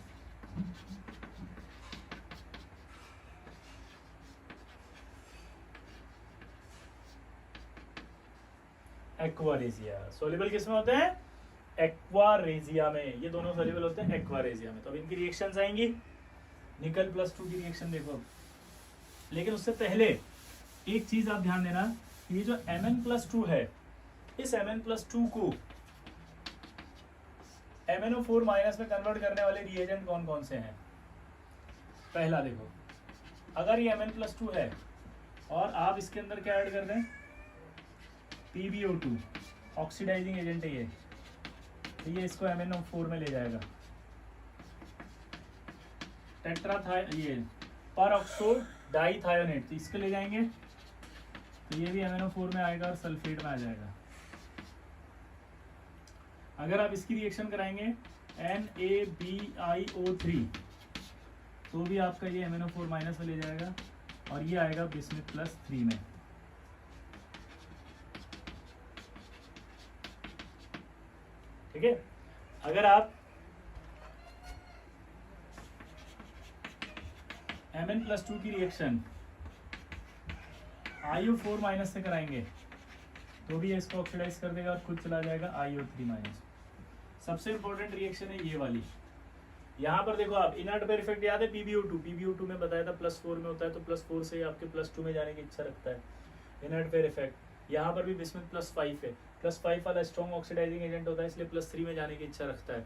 S1: aqua regia. Soluble किसमें होते हैं? एक्वारेजिया में। ये दोनों सॉल्युबल होते हैं एक्वारेजिया में। तो अब इनकी रिएक्शंस आएंगी। निकल +2 की रिएक्शन देखो, लेकिन उससे पहले एक चीज आप ध्यान देना, ये जो Mn+2 है, इस Mn+2 को MnO4- में कन्वर्ट करने वाले रिएजेंट कौन कौन से हैं? पहला देखो, अगर ये Mn+2 है और आप इसके अंदर क्या ऐड कर दें, PbO2, ऑक्सीडाइजिंग एजेंट है ये, तो ये इसको MnO4 में ले जाएगा। ये परऑक्सो डाइथायोनेट, तो इसको ले जाएंगे तो ये भी MnO4 में आएगा और सल्फेट में आ जाएगा। अगर आप इसकी रिएक्शन कराएंगे NaBiO3, तो भी आपका ये MnO4- में ले जाएगा और ये आएगा बिस्मिथ +3 में। ठीक है, अगर आप Mn+2 की रिएक्शन IO4- से कराएंगे तो भी इसको ऑक्सीडाइज कर देगा और खुद चला जाएगा IO3-। सबसे इंपॉर्टेंट रिएक्शन है ये वाली। यहाँ पर देखो आप इनर्ट पेयर इफेक्ट याद है, PbO2 में बताया था +4 में होता है, तो +4 से आपके +2 में जाने की इच्छा रखता है इनर्ट पेयर इफेक्ट। यहाँ पर भी बिस्मिथ +5 है, +5 वाला स्ट्रॉन्ग ऑक्सीडाइजिंग एजेंट होता है, इसलिए +3 में जाने की इच्छा रखता है,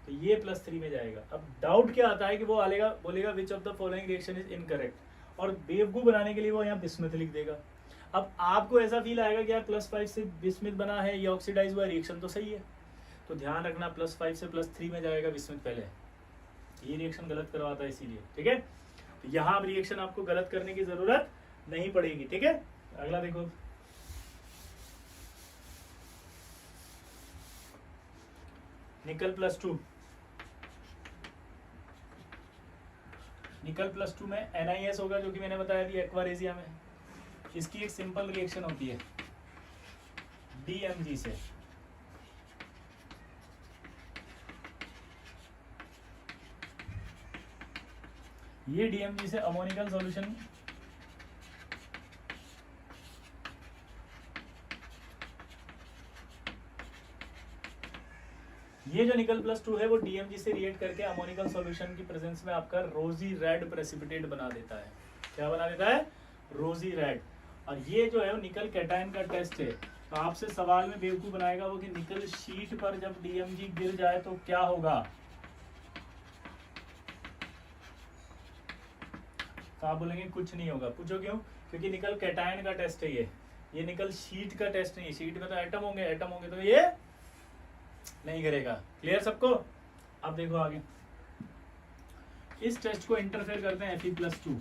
S1: तो ये +3 में जाएगा। अब डाउट क्या आता है कि वो बोलेगा which of the following reaction is incorrect, और बेवकूफ बनाने के लिए वो यहाँ बिस्मिथ लिख देगा। अब आपको ऐसा फील आएगा कि यार +5 से बिस्मिथ बना है, ये ऑक्सीडाइज हुआ, रिएक्शन तो सही है, तो ध्यान रखना +5 से +3 में जाएगा बिस्मिथ पहले, ये रिएक्शन गलत करवाता है इसीलिए। ठीक है, तो यहाँ रिएक्शन आपको गलत करने की जरूरत नहीं पड़ेगी। ठीक है, अगला देखो, निकल प्लस 2, निकल प्लस 2 में NiS होगा, जो कि मैंने बताया अभी एक्वारेजिया में। इसकी एक सिंपल रिएक्शन होती है DMG से। ये DMG से अमोनिकल सॉल्यूशन ये जो निकल प्लस 2 है वो DMG से रिएक्ट करके अमोनिकल सॉल्यूशन की प्रेजेंस में आपका रोजी रेड प्रेसिपिटेट बना देता है। क्या बना देता है? रोजी रेड। और ये जो है वो निकल कैटायन का टेस्ट है। तो आपसे सवाल में बेवकूफ बनाएगा वो कि निकल शीट पर जब DMG गिर जाए तो क्या होगा। तो आप बोलेंगे कुछ नहीं होगा। पूछो क्यों? क्योंकि निकल कैटायन का टेस्ट है ये निकल शीट का टेस्ट नहीं है। शीट में तो एटम होंगे तो ये नहीं करेगा। क्लियर सबको? अब देखो आगे, इस टेस्ट को इंटरफेयर करते हैं Fe+2,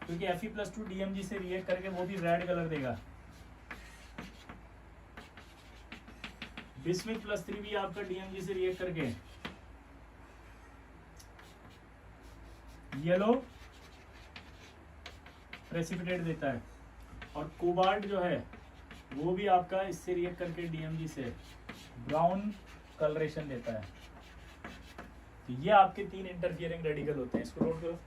S1: क्योंकि Fe+2 DMG से रिएक्ट करके वो भी रेड कलर देगा। Bismuth+3 भी आपका DMG से रिएक्ट करके येलो प्रेसिपिटेट देता है। और कोबाल्ट जो है वो भी आपका इससे रिएक्ट करके DMG से ब्राउन कलरेशन देता है। तो ये आपके 3 इंटरफियरिंग रेडिकल होते हैं। इसको नोट करो।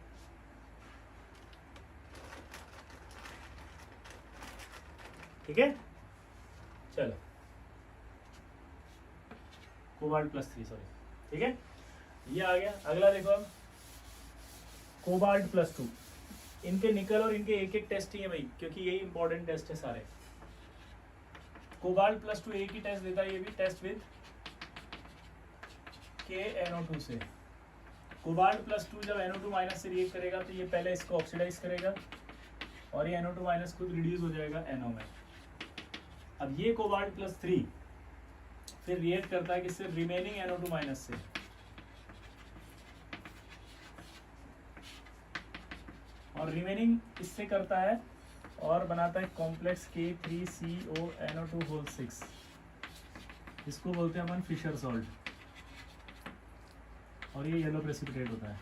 S1: ठीक है, चलो कोबाल्ट+3, सॉरी, ठीक है, ये आ गया। अगला देखो अब कोबाल्ट+2। इनके निकल और इनके एक एक टेस्ट ही है भाई, क्योंकि यही इंपॉर्टेंट टेस्ट है सारे। कोबाल्ट+2 एक ही टेस्ट देता है, ये भी टेस्ट विद KNO2 से। कोबाल्ट+2 जब NO2- से रिएक्ट करेगा तो ये पहले इसको ऑक्सीडाइज करेगा और ये NO2- खुद रिड्यूस हो जाएगा NO में। अब ये कोबाल्ट+3 फिर रिएक्ट करता है किससे? रिमेनिंग NO2- से। और रिमेनिंग इससे करता है और बनाता है कॉम्प्लेक्स K3CONO2(6). इसको बोलते हैं अपन फिशर सॉल्ट, और ये येलो प्रेसिपिटेट होता है।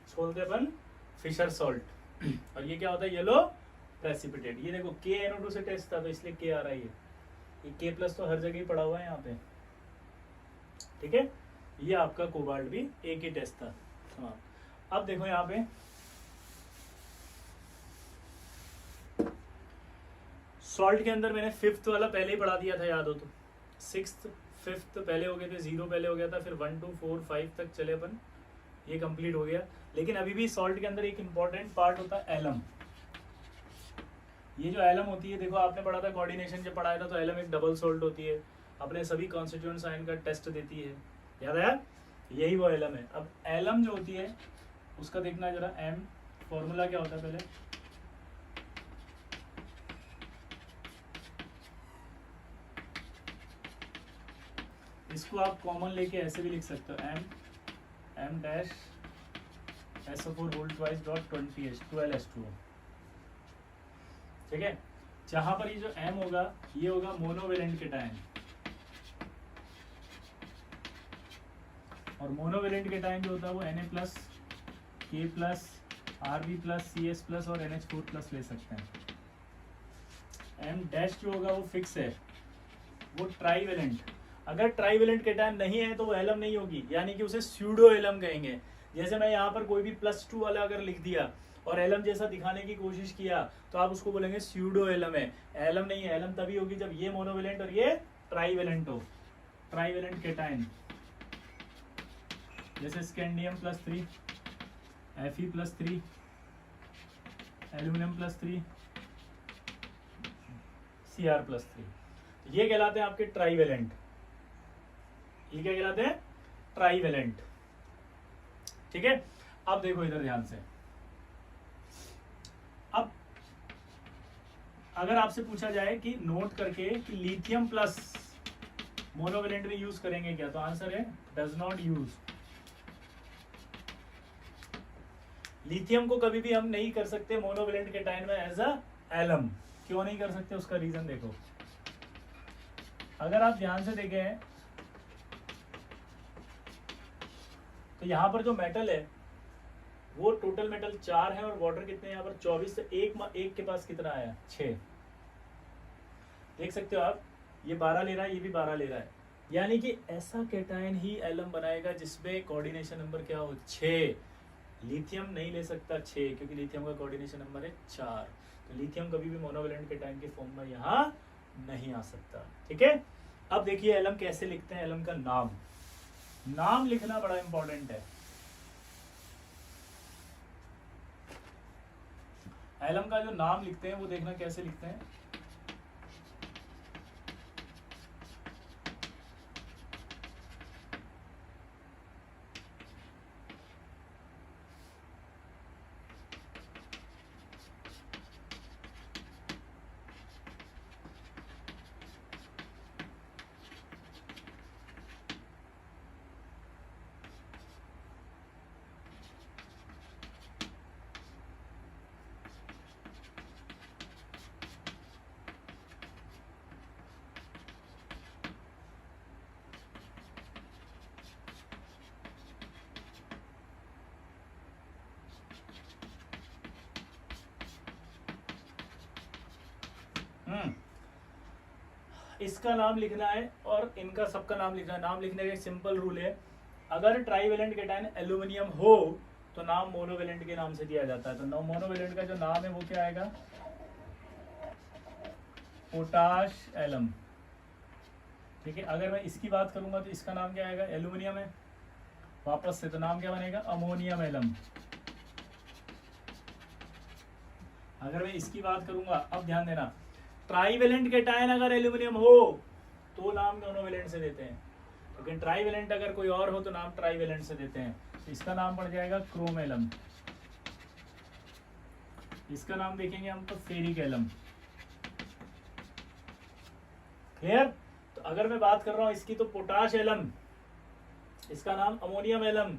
S1: इसको बोलते हैं अपन फिशर सॉल्ट, और ये क्या होता है? Yellow precipitate. ये देखो KNO2 से टेस्ट था तो इसलिए K आ रहा है। ये K+ तो हर जगह ही पड़ा हुआ है यहाँ पे। ठीक है, ये आपका कोबाल्ट भी एक ही टेस्ट था। हाँ, अब देखो यहाँ पे सॉल्ट के अंदर मैंने 5th वाला पहले ही पढ़ा दिया था, याद हो तो। 6th 5th पहले हो गए थे, 0 पहले हो गया था, फिर 1 2 4 5 तक चले अपन, ये कंप्लीट हो गया। लेकिन अभी भी सॉल्ट के अंदर एक इंपॉर्टेंट पार्ट होता है एलम। ये जो एलम होती है, देखो आपने पढ़ा था कोऑर्डिनेशन जब पढ़ाया था, तो एलम एक डबल सॉल्ट होती है, अपने सभी कॉन्स्टिट्यूएंट साइन का टेस्ट देती है। याद आया? यही वो एलम है। अब एलम जो होती है उसका देखना जरा। एम फॉर्मूला क्या होता है पहले? इसको आप कॉमन लेके ऐसे भी लिख सकते हो, M-SO4(2)20H12H2O। ठीक है, जहां पर ये जो M होगा ये होगा मोनोवेलेंट केटायन, और मोनोवेलेंट केटायन जो होता है वो Na+, K+, Rb+, CS+ और NH4+ ले सकते हैं। M- जो होगा वो फिक्स है, वो ट्राईवेलेंट। अगर ट्राईवेलेंट केटायन नहीं है तो वो एलम नहीं होगी, यानी कि उसे स्यूडो एलम कहेंगे। जैसे मैं यहाँ पर कोई भी +2 वाला अगर लिख दिया और एलम जैसा दिखाने की कोशिश किया तो आप उसको बोलेंगे स्यूडो एलम है। एलम नहीं है। एलम तभी होगी जब ये मोनोवेलेंट और ये ट्राईवेलेंट हो। ट्राईवेलेंट केटायन जैसे स्कैंडियम+3, Fe+3, एल्यूमिनियम+3, Cr+3, ये कहलाते हैं आपके ट्राईवेलेंट। ये क्या कहलाते हैं? ट्राईवेलेंट। ठीक है, अब देखो इधर ध्यान से। अब अगर आपसे पूछा जाए कि नोट करके कि लिथियम प्लस मोनोवेलेंट में यूज करेंगे क्या, तो आंसर है डज नॉट यूज। लिथियम को कभी भी हम नहीं कर सकते मोनोवेलेंट के टाइम में एज अ एलम। क्यों नहीं कर सकते? उसका रीजन देखो। अगर आप ध्यान से देखें तो यहाँ पर जो मेटल है वो टोटल मेटल 4 है और वाटर कितने हैं यहाँ पर 24, से एक के पास कितना आया 6। देख सकते हो आप, ये 12 ले रहा है, ये भी 12 ले रहा है, यानी कि ऐसा कैटायन ही एलम बनाएगा जिसमें कोऑर्डिनेशन नंबर क्या हो 6। लिथियम नहीं ले सकता 6 क्योंकि लिथियम का कोऑर्डिनेशन नंबर है 4। तो लिथियम कभी भी मोनोवेलेंट कैटायन के फॉर्म में यहाँ नहीं आ सकता। ठीक है, अब देखिए एलम कैसे लिखते हैं। एलम का नाम लिखना बड़ा इंपॉर्टेंट है। एलम का जो नाम लिखते हैं वो देखना कैसे लिखते हैं। इसका नाम लिखना है और इनका सबका नाम लिखना है। नाम लिखने का एक सिंपल रूल है, अगर ट्राईवेलेंट कैटायन एल्यूमिनियम हो तो नाम मोनोवेलेंट के नाम से दिया जाता है। तो मोनोवेलेंट का जो नाम है वो क्या आएगा, पोटाश एलम। ठीक है, अगर मैं इसकी बात करूंगा तो इसका नाम क्या आएगा, एल्यूमिनियम है वापस से, तो नाम क्या बनेगा, अमोनियम एलम। अगर मैं इसकी बात करूंगा, अब ध्यान देना, ट्राईवेलेंट कैटायन अगर एल्यूमिनियम हो तो नाम मोनोवेलेंट से देते हैं, लेकिन ट्राईवेलेंट अगर कोई और हो तो नाम ट्राईवेलेंट से देते हैं। तो इसका नाम पड़ जाएगा क्रोम एलम, इसका नाम देखेंगे हम तो फेरिक एलम। क्लियर? तो अगर मैं बात कर रहा हूं इसकी तो पोटाश एलम, इसका नाम अमोनियम एलम,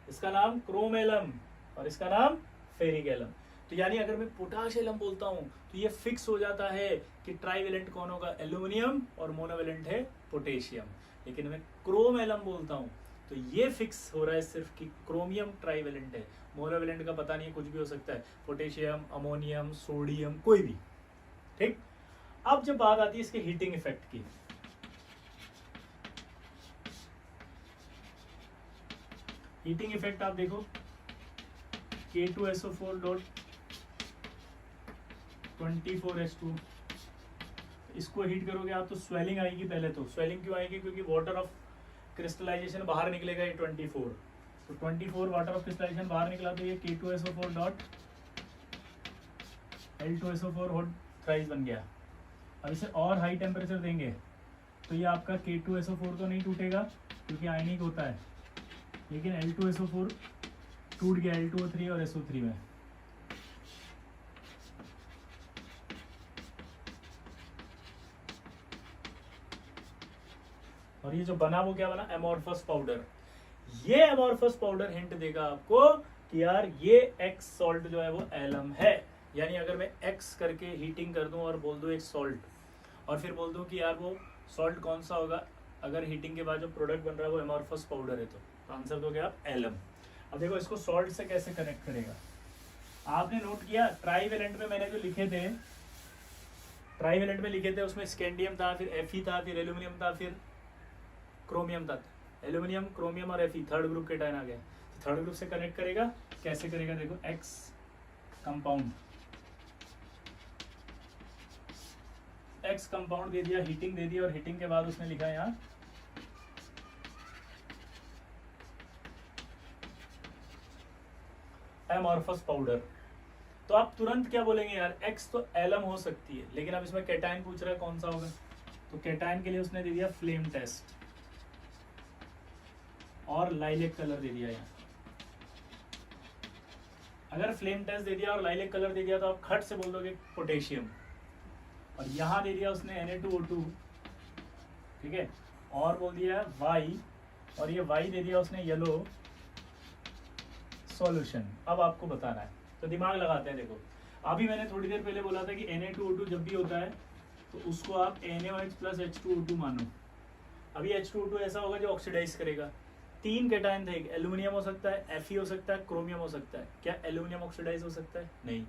S1: इसका नाम क्रोम एलम और इसका नाम फेरिक एलम। तो यानी अगर मैं पोटाश एलम बोलता हूं तो ये फिक्स हो जाता है कि ट्राईवेलेंट कौन होगा, एल्यूमिनियम, और मोनोवेलेंट है पोटेशियम। लेकिन मैं क्रोम एलम बोलता हूं तो ये फिक्स हो रहा है सिर्फ कि क्रोमियम ट्राईवेलेंट है, मोनोवेलेंट का पता नहीं है, कुछ भी हो सकता है, पोटेशियम, अमोनियम, सोडियम, कोई भी। ठीक, अब जब बात आती है इसके हीटिंग इफेक्ट की, हीटिंग इफेक्ट आप देखो, K2SO4.24H2, इसको हीट करोगे आप तो स्वेलिंग आएगी। पहले तो स्वेलिंग क्यों आएगी, क्योंकि वाटर ऑफ क्रिस्टलाइजेशन बाहर निकलेगा ये 24, तो 24 वाटर ऑफ क्रिस्टलाइजेशन बाहर निकला तो ये K2SO4.L2SO4 हॉट थ्राइस बन गया। अब इसे और हाई टेम्परेचर देंगे तो ये आपका K2SO4 तो नहीं टूटेगा क्योंकि आयनिक होता है, लेकिन L2SO4 टूट गया L2O3 और SO3 में। और ये जो बना वो क्या बना, एमोर्फस पाउडर। ये एमोर्फस पाउडर हिंट देगा आपको कि यार ये एक्स सॉल्ट जो है वो एलम है। यानी अगर मैं एक्स करके हीटिंग कर दूं और बोल दूं एक सॉल्ट, और फिर बोल दूं कि यार वो सॉल्ट कौन सा होगा, अगर हीटिंग के बाद जो प्रोडक्ट बन रहा है वो एमोर्फस पाउडर है, तो आंसर दोगे आप एलम। अब देखो इसको सॉल्ट से कैसे कनेक्ट करेगा। आपने नोट किया ट्राईवेलेंट में मैंने जो लिखे थे, ट्राईवेलेंट में लिखे थे उसमें स्कैंडियम था, फिर Fe था, फिर एल्यूमिनियम था, फिर क्रोमियम था। एल्यूमिनियम, क्रोमियम और Fe थर्ड ग्रुप कैटायन आ गया। तो थर्ड ग्रुप से कनेक्ट करेगा, कैसे करेगा देखो, एक्स कंपाउंड, एक्स कंपाउंड दे दिया, हीटिंग दे दिया, और हीटिंग के बाद उसने लिखा है यहाँ एमोर्फस पाउडर। तो आप तुरंत क्या बोलेंगे यार, एक्स तो एलम हो सकती है, लेकिन अब इसमें कैटायन पूछ रहा है कौन सा होगा, तो कैटायन के लिए उसने दे दिया फ्लेम टेस्ट और लाइलेक कलर दे दिया यहाँ। अगर फ्लेम टेस्ट दे दिया और लाइलेक कलर दे दिया तो आप खट से बोल दोगे पोटेशियम, और यहाँ दे दिया उसने Na2O2, ठीक है, और बोल दिया Y, और ये Y दे दिया उसने येलो सॉल्यूशन। अब आपको बताना है, तो दिमाग लगाते हैं। देखो अभी मैंने थोड़ी देर पहले बोला था कि Na2O2 जब भी होता है तो उसको आप NaOH प्लस H2O2 मानो। अभी H2O2 ऐसा होगा जो ऑक्सीडाइज करेगा। 3 कैटायन थे, एल्यूमिनियम हो सकता है, Fe हो सकता है, क्रोमियम हो सकता है। क्या एल्यूमिनियम ऑक्सीडाइज हो सकता है? नहीं।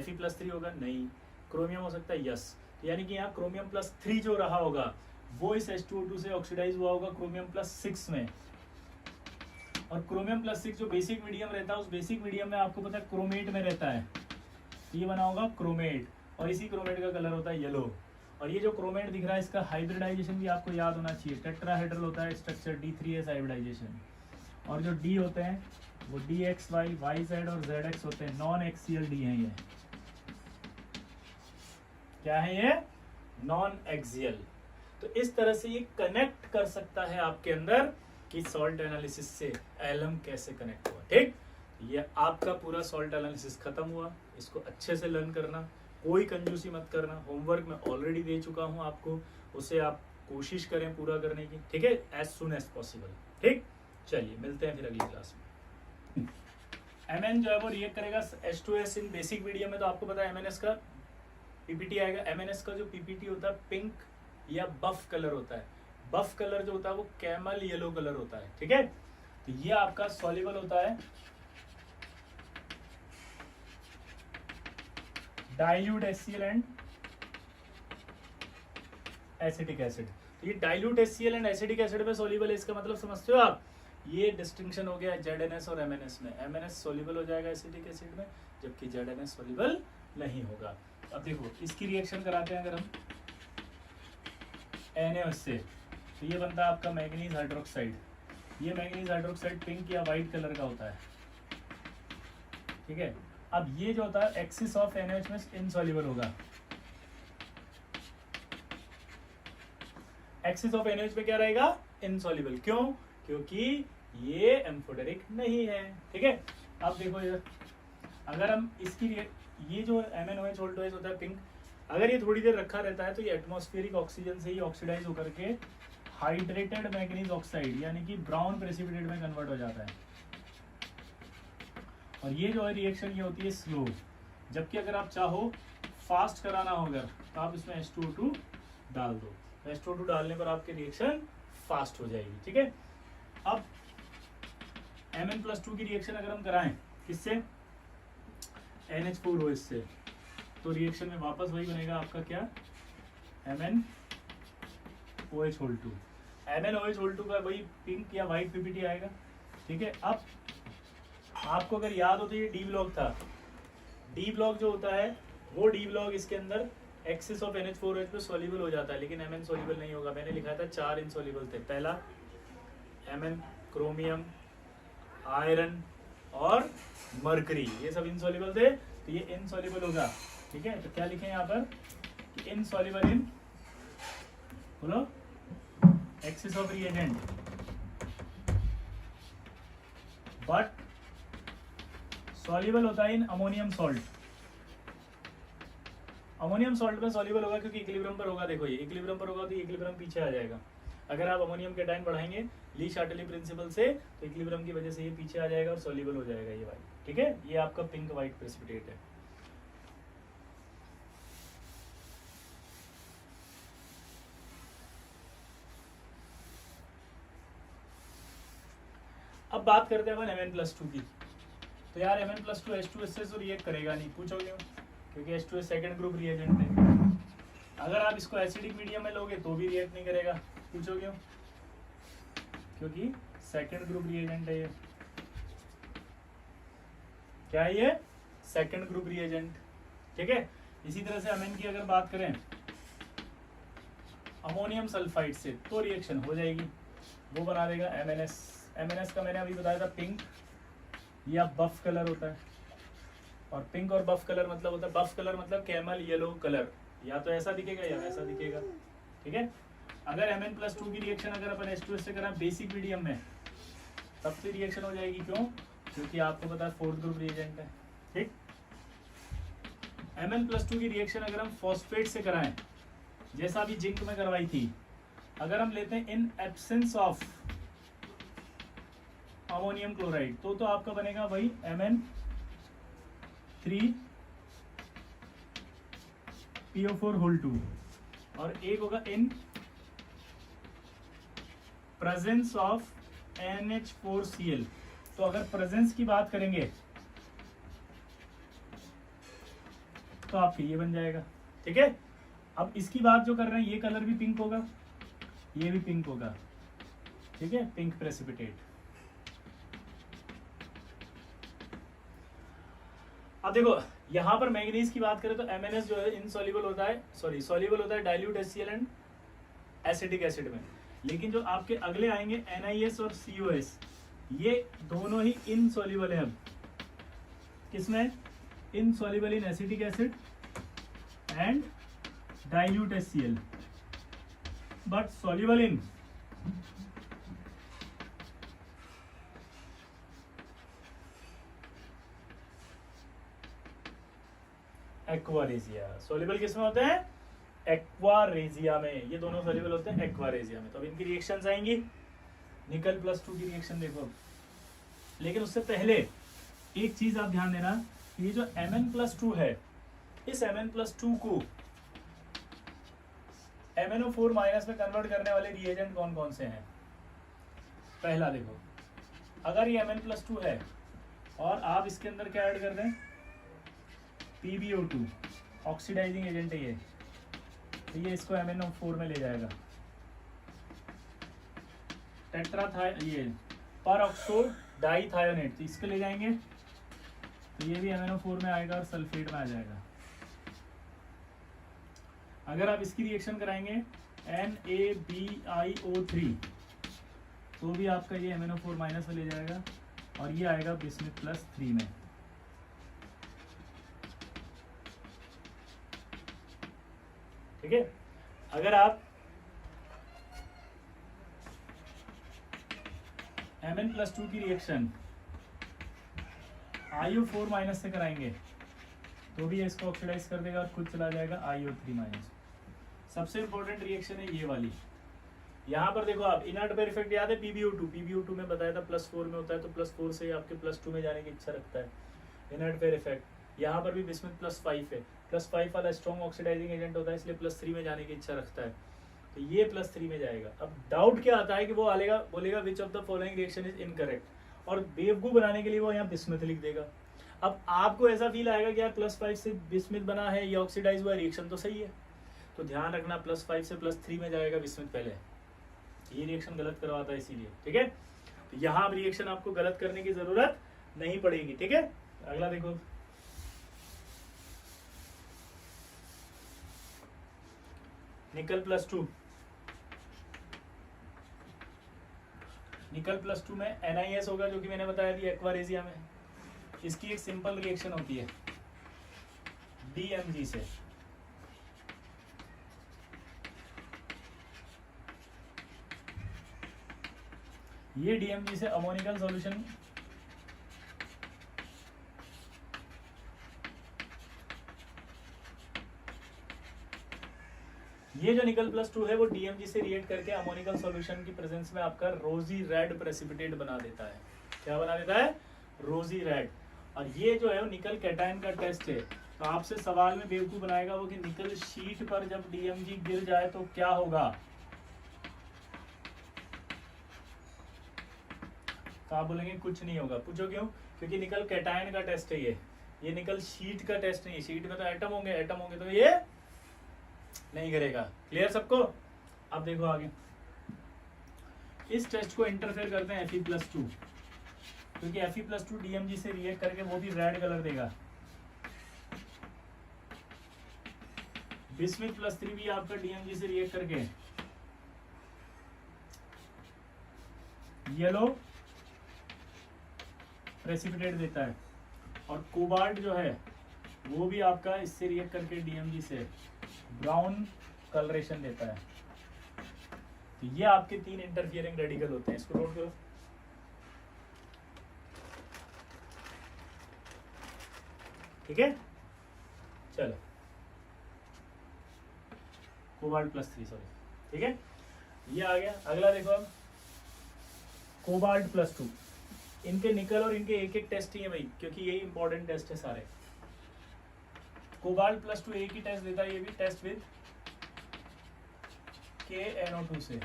S1: Fe+3 होगा? नहीं। क्रोमियम हो सकता है? यस। यानी कि यहाँ क्रोमियम +3 जो रहा होगा वो इस H2O2 से ऑक्सीडाइज हुआ होगा क्रोमियम +6 में। और क्रोमियम +6 जो बेसिक मीडियम रहता है, उस बेसिक मीडियम में आपको पता है क्रोमेट में रहता है, ये बना होगा क्रोमेट, और इसी क्रोमेट का कलर होता है येलो। और ये जो क्रोमेट दिख रहा है इसका हाइब्रिडाइजेशन भी आपको याद होना चाहिए। टेट्राहेड्रल होता है स्ट्रक्चर, D3S हाइब्रिडाइजेशन। और जो D होते हैं वो DXY, YZ और ZX होते हैं, नॉन एक्सियल D हैं ये। क्या है ये? Non axial. तो इस तरह से ये कनेक्ट कर सकता है आपके अंदर कि सॉल्ट एनालिसिस से एलम कैसे कनेक्ट हुआ। ठीक, ये आपका पूरा सॉल्ट एनालिसिस खत्म हुआ। इसको अच्छे से लर्न करना, कोई कंजूसी मत करना। होमवर्क मैं ऑलरेडी दे चुका हूं आपको, उसे आप कोशिश करें पूरा करने की। ठीक है, एज सुन एज पॉसिबल। ठीक, चलिए मिलते हैं फिर अगली क्लास में। Mn जो है वो रिएक्ट करेगा H2S इन बेसिक मीडियम में। तो आपको पता है MnS का पीपीटी आएगा। MnS का जो पीपीटी होता है पिंक या बफ कलर होता है। बफ कलर जो होता है वो कैमल येलो कलर होता है। ठीक है, तो ये आपका सॉल्युबल होता है dilute HCl and acetic acid. तो ये dilute HCl and acetic acid में सॉल्युबल है, इसका मतलब समझते हो आप? ये डिस्टिंक्शन हो गया ZnS और MnS में। MnS सॉल्युबल हो जाएगा एसिटिक एसिड में, जबकि ZnS सॉल्युबल नहीं होगा। अब देखो इसकी रिएक्शन कराते हैं अगर हम NaOH से, तो ये बनता है आपका मैंगनीज हाइड्रोक्साइड। ये मैंगनीज हाइड्रोक्साइड पिंक या वाइट कलर का होता है। ठीक है, अब ये जो होता है एक्सिस ऑफ NaOH में इनसॉल्युबल होगा। एक्सिस ऑफ NaOH में क्या रहेगा? इनसॉल्युबल। क्यों? क्योंकि ये एम्फोटेरिक नहीं है। ठीक है, अब देखो इधर, अगर हम इसकी ये जो MnOH OH होता है पिंक, अगर ये थोड़ी देर रखा रहता है तो ये एटमॉस्फेरिक ऑक्सीजन से ही ऑक्सीडाइज होकर के हाइड्रेटेड मैंगनीज ऑक्साइड यानी कि ब्राउन प्रेसिपिटेट में कन्वर्ट हो जाता है। और ये जो है रिएक्शन ये होती है स्लो। जबकि अगर आप चाहो फास्ट कराना होगा तो आप इसमें H2O2 डाल दो। H2O2 डालने पर आपकी रिएक्शन फास्ट हो जाएगी। ठीक है, अब Mn+2 की रिएक्शन अगर हम कराएं किससे? NH4OH से, तो रिएक्शन में वापस वही बनेगा आपका क्या? MnOH2। MnOH2 का वही पिंक या वाइट पीपीटी आएगा। ठीक है, अब आपको अगर याद हो तो ये डी ब्लॉक था। डी ब्लॉक जो होता है वो डी ब्लॉक इसके अंदर एक्सिस ऑफ NH4OH पे सॉल्युबल हो जाता है, लेकिन Mn सॉल्युबल नहीं होगा। मैंने लिखा था 4 इनसॉल्युबल थे। पहला Mn, क्रोमियम, आयरन और मर्करी, ये सब इनसॉल्युबल थे, तो ये इनसॉल्युबल होगा। ठीक है, तो क्या लिखें यहाँ पर? इनसॉल्युबल इन, बोलो, axis of reagent, but soluble होता है in ammonium salt. Ammonium salt में सॉल्युबल होगा क्योंकि इक्विलिब्रियम पर होगा। देखो ये इक्विलिब्रियम पर होगा तो ये इक्विलिब्रियम पीछे आ जाएगा। अगर आप अमोनियम के टाइम बढ़ाएंगे ली शार्टली प्रिंसिपल से, तो इक्विलिब्रियम की वजह से ये पीछे आ जाएगा और सॉल्युबल हो जाएगा ये वाइट। ठीक है, ये आपका पिंक वाइट प्रेसिपिटेट है। अब बात करते हैं अपन Mn+2 की। तो यार Mn+2 H2S से तो रिएक्ट करेगा नहीं, पूछोगे क्योंकि H2S सेकंड ग्रुप रिएजेंट है। अगर आप इसको एसिडिक मीडियम में लोगे तो भी रिएक्ट नहीं करेगा, पूछो क्यों? क्योंकि सेकंड ग्रुप रिएजेंट है ये। क्या है ये? Second group reagent. ठीक है, इसी तरह से अमीन की अगर बात करें अमोनियम सल्फाइड से तो रिएक्शन हो जाएगी, वो बना देगा MnS। MnS का मैंने अभी बताया था पिंक या बफ कलर होता है। और पिंक और बफ कलर मतलब होता है, बफ कलर मतलब कैमल येलो कलर, या तो ऐसा दिखेगा या ऐसा दिखेगा। ठीक है, अगर Mn+2 की रिएक्शन अगर अपन H2S से करें बेसिक मीडियम में तब से रिएक्शन हो जाएगी। क्यों? क्योंकि आपको पता है फोर्थ ग्रुप रिएजेंट है। ठीक, Mn+2 की रिएक्शन अगर हम फॉस्फेट से कराएं जैसा अभी जिंक में करवाई थी, अगर हम लेते हैं in absence of ammonium chloride तो आपका बनेगा वही Mn3PO4 होल 2। और एक होगा इन प्रेजेंस ऑफ NH4Cl। तो अगर प्रेजेंस की बात करेंगे तो आपके ये बन जाएगा, ठीक है। अब इसकी बात जो कर रहे हैं, ये कलर भी पिंक होगा, ये भी पिंक होगा, ठीक है, पिंक प्रेसिपिटेट। अब देखो यहां पर मैंगनीज की बात करें तो MnS जो है इनसॉल्युबल होता है, सॉल्युबल होता है dilute HCl and acetic acid में। लेकिन जो आपके अगले आएंगे NiS और COS, ये दोनों ही इनसॉल्युबल है। अब किसमें? Insoluble in acetic acid and dilute HCl, but soluble in aqua regia. Soluble किसमें होते हैं? एक्वारेजिया में। ये दोनों सॉल्युबल होते हैं एक्वारेजिया में। तो अब इनकी रिएक्शंस आएंगी। निकल +2 की रिएक्शन देखो। लेकिन उससे पहले एक चीज आप ध्यान देना, ये जो Mn+2 है, इस Mn+2 को MnO4- में कन्वर्ट करने वाले रिएजेंट कौन कौन से हैं? पहला देखो, अगर ये Mn+2 है और आप इसके अंदर क्या ऐड कर दें, PbO2, ऑक्सीडाइजिंग एजेंट है ये, तो ये इसको MnO4 में ले जाएगा। ये परऑक्सो डाइथायोनेट, तो इसको ले जाएंगे तो ये भी MnO4 में आएगा और सल्फेट में आ जाएगा। अगर आप इसकी रिएक्शन कराएंगे NaBiO3, तो भी आपका ये MnO4- में ले जाएगा और ये आएगा बिस्मिथ +3 में। ठीक है। अगर आप Mn+2 की रिएक्शन IO4- से कराएंगे तो भी इसको ऑक्सीडाइज कर देगा और खुद चला जाएगा IO3-। सबसे इंपॉर्टेंट रिएक्शन है ये वाली। यहाँ पर देखो आप इनर्ट पेयर इफेक्ट याद है, PbO2 में बताया था +4 में होता है, तो +4 से आपके +2 में जाने की इच्छा रखता है इनर्ट पेयर इफेक्ट। यहाँ पर भी बिस्मिथ +5 है, +5 वाला स्ट्रॉन्ग ऑक्सीडाइजिंग एजेंट होता है, इसलिए +3 में जाने की इच्छा रखता है, तो ये +3 में जाएगा। अब डाउट क्या आता है कि वो बोलेगा which of the following reaction is incorrect, और बेवकूफ बनाने के लिए वो यहाँ बिस्मिथ लिख देगा। अब आपको ऐसा फील आएगा कि यार +5 से बिस्मिथ बना है, ये ऑक्सीडाइज हुआ, रिएक्शन तो सही है, तो ध्यान रखना +5 से +3 में जाएगा बिस्मिथ पहले, ये रिएक्शन गलत करवाता है इसीलिए। ठीक है, तो यहाँ अब रिएक्शन आपको गलत करने की जरूरत नहीं पड़ेगी। ठीक है, अगला देखो, निकल +2, निकल +2 में NiS होगा, जो कि मैंने बताया थी एक्वारेजिया में। इसकी एक सिंपल रिएक्शन होती है DMG से, ये DMG से अमोनिकल सॉल्यूशन ये जो निकल +2 है वो DMG से रिएक्ट करके अमोनिकल सॉल्यूशन की प्रेजेंस में आपका रोजी रेड प्रेसिपिटेट बना देता है। क्या बना देता है? रोजी रेड। और ये जो है वो निकल कैटायन का टेस्ट है। तो आपसे सवाल में बेवकूफ बनाएगा वो कि निकल शीट पर जब DMG गिर जाए तो क्या होगा, तो आप बोलेंगे कुछ नहीं होगा। पूछो क्यों? क्योंकि निकल कैटायन का टेस्ट है ये निकल शीट का टेस्ट नहीं है। शीट में तो एटम होंगे तो ये नहीं करेगा। क्लियर सबको? अब देखो आगे, इस टेस्ट को इंटरफेयर करते हैं Fe+2, क्योंकि Fe+2 DMG से रिएक्ट करके वो भी रेड कलर देगा। बिस्मिथ +3 भी आपका DMG से रिएक्ट करके येलो प्रेसिपिटेट देता है, और कोबाल्ट जो है वो भी आपका इससे रिएक्ट करके DMG से ब्राउन कलरेशन देता है। तो ये आपके 3 इंटरफियरिंग रेडिकल होते हैं। इसको नोट करो। ठीक है, चलो, कोबाल्ट +3, सॉरी। ठीक है, ये आ गया। अगला देखो, अब कोबाल्ट +2, इनके निकल और इनके एक टेस्ट ही है भाई, क्योंकि यही इंपॉर्टेंट टेस्ट है सारे। कोबाल्ट +2 एक ही टेस्ट देता है, ये भी टेस्ट विद KNO2 से।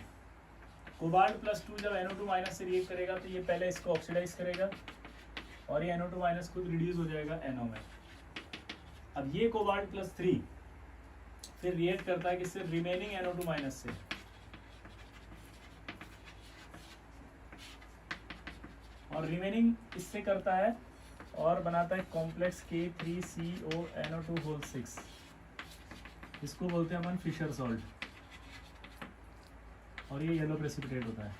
S1: कोबाल्ट +2 जब NO2- से रिएक्ट करेगा तो ये पहले इसको ऑक्सीडाइज करेगा और ये NO2- खुद रिड्यूस हो जाएगा NO में। अब ये कोबाल्ट +3 फिर रिएक्ट करता है किससे, रिमेनिंग NO2- से। और रिमेनिंग इससे करता है और बनाता है कॉम्प्लेक्स K3CONO2(6). इसको बोलते हैं अपन फिशर सॉल्ट और ये येलो प्रेसिपिटेट होता है।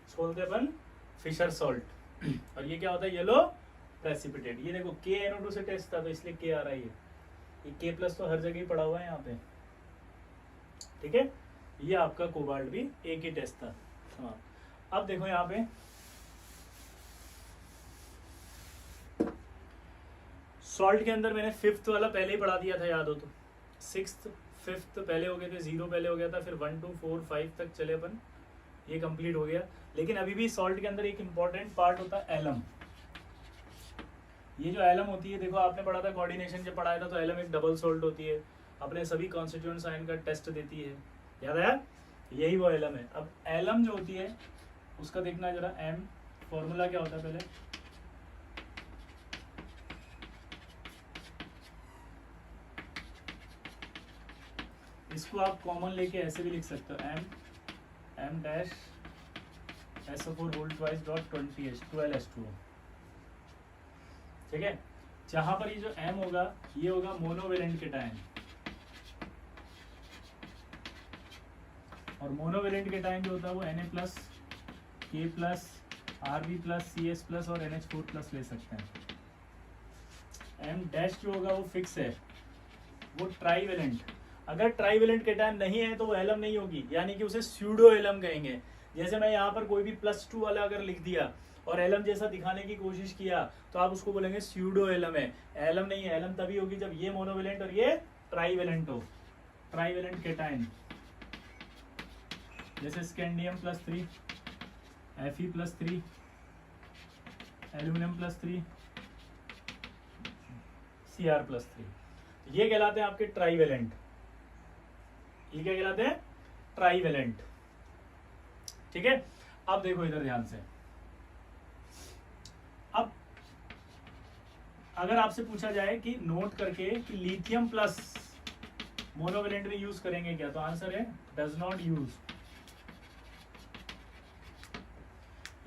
S1: इसको बोलते हैं अपन फिशर सॉल्ट और ये क्या होता है, येलो प्रेसिपिटेट। ये देखो KNO2 से टेस्ट था तो इसलिए K आ रहा है। ये K+ तो हर जगह ही पड़ा हुआ है यहाँ पे, ठीक है। ये आपका कोबाल्ट भी एक ही टेस्ट था। हाँ, अब देखो यहाँ पे सॉल्ट के अंदर मैंने 5th वाला पहले ही पढ़ा दिया था, याद हो तो। 6th 5th पहले हो गए थे, 0 पहले हो गया था, फिर 1 2 4 5 तक चले अपन, ये कंप्लीट हो गया। लेकिन अभी भी सॉल्ट के अंदर एक इंपॉर्टेंट पार्ट होता है एलम। ये जो एलम होती है, देखो आपने पढ़ा था कोऑर्डिनेशन जब पढ़ाया था, तो एलम एक डबल सॉल्ट होती है, अपने सभी कॉन्स्टिट्यूएंट साइन का टेस्ट देती है, याद है, यही वो एलम है। अब एलम जो होती है उसका देखना जरा, एम फॉर्मूला क्या होता है पहले, इसको आप कॉमन लेके ऐसे भी लिख सकते हो, M dash SO4 whole twice dot 20H 12H2O, ठीक है। जहां पर ये जो एम होगा ये होगा मोनोवेलेंट केटायन, और मोनोवेलेंट केटायन जो होता है वो Na+, K+, Rb+, CS+ और NH4+ ले सकते हैं। एम डैश जो होगा वो फिक्स है, वो ट्राईवेलेंट। अगर ट्राईवेलेंट केटायन नहीं है तो वो एलम नहीं होगी, यानी कि उसे स्यूडो एलम कहेंगे। जैसे मैं यहाँ पर कोई भी +2 वाला अगर लिख दिया और एलम जैसा दिखाने की कोशिश किया तो आप उसको बोलेंगे स्यूडो एलम है, एलम नहीं है। एलम तभी होगी जब ये मोनोवेलेंट और ये ट्राईवेलेंट हो, ट्राईवेलेंट केटायन। जैसे स्कैंडियम +3, Fe+3, एल्यूमिनियम +3, Cr+3, ये कहलाते हैं आपके ट्राईवेलेंट। ये क्या कहलाते हैं, ट्राईवेलेंट, ठीक है। अब देखो इधर ध्यान से, अब अगर आपसे पूछा जाए कि नोट करके कि लिथियम प्लस मोनोवेलेंट में यूज करेंगे क्या, तो आंसर है डज नॉट यूज।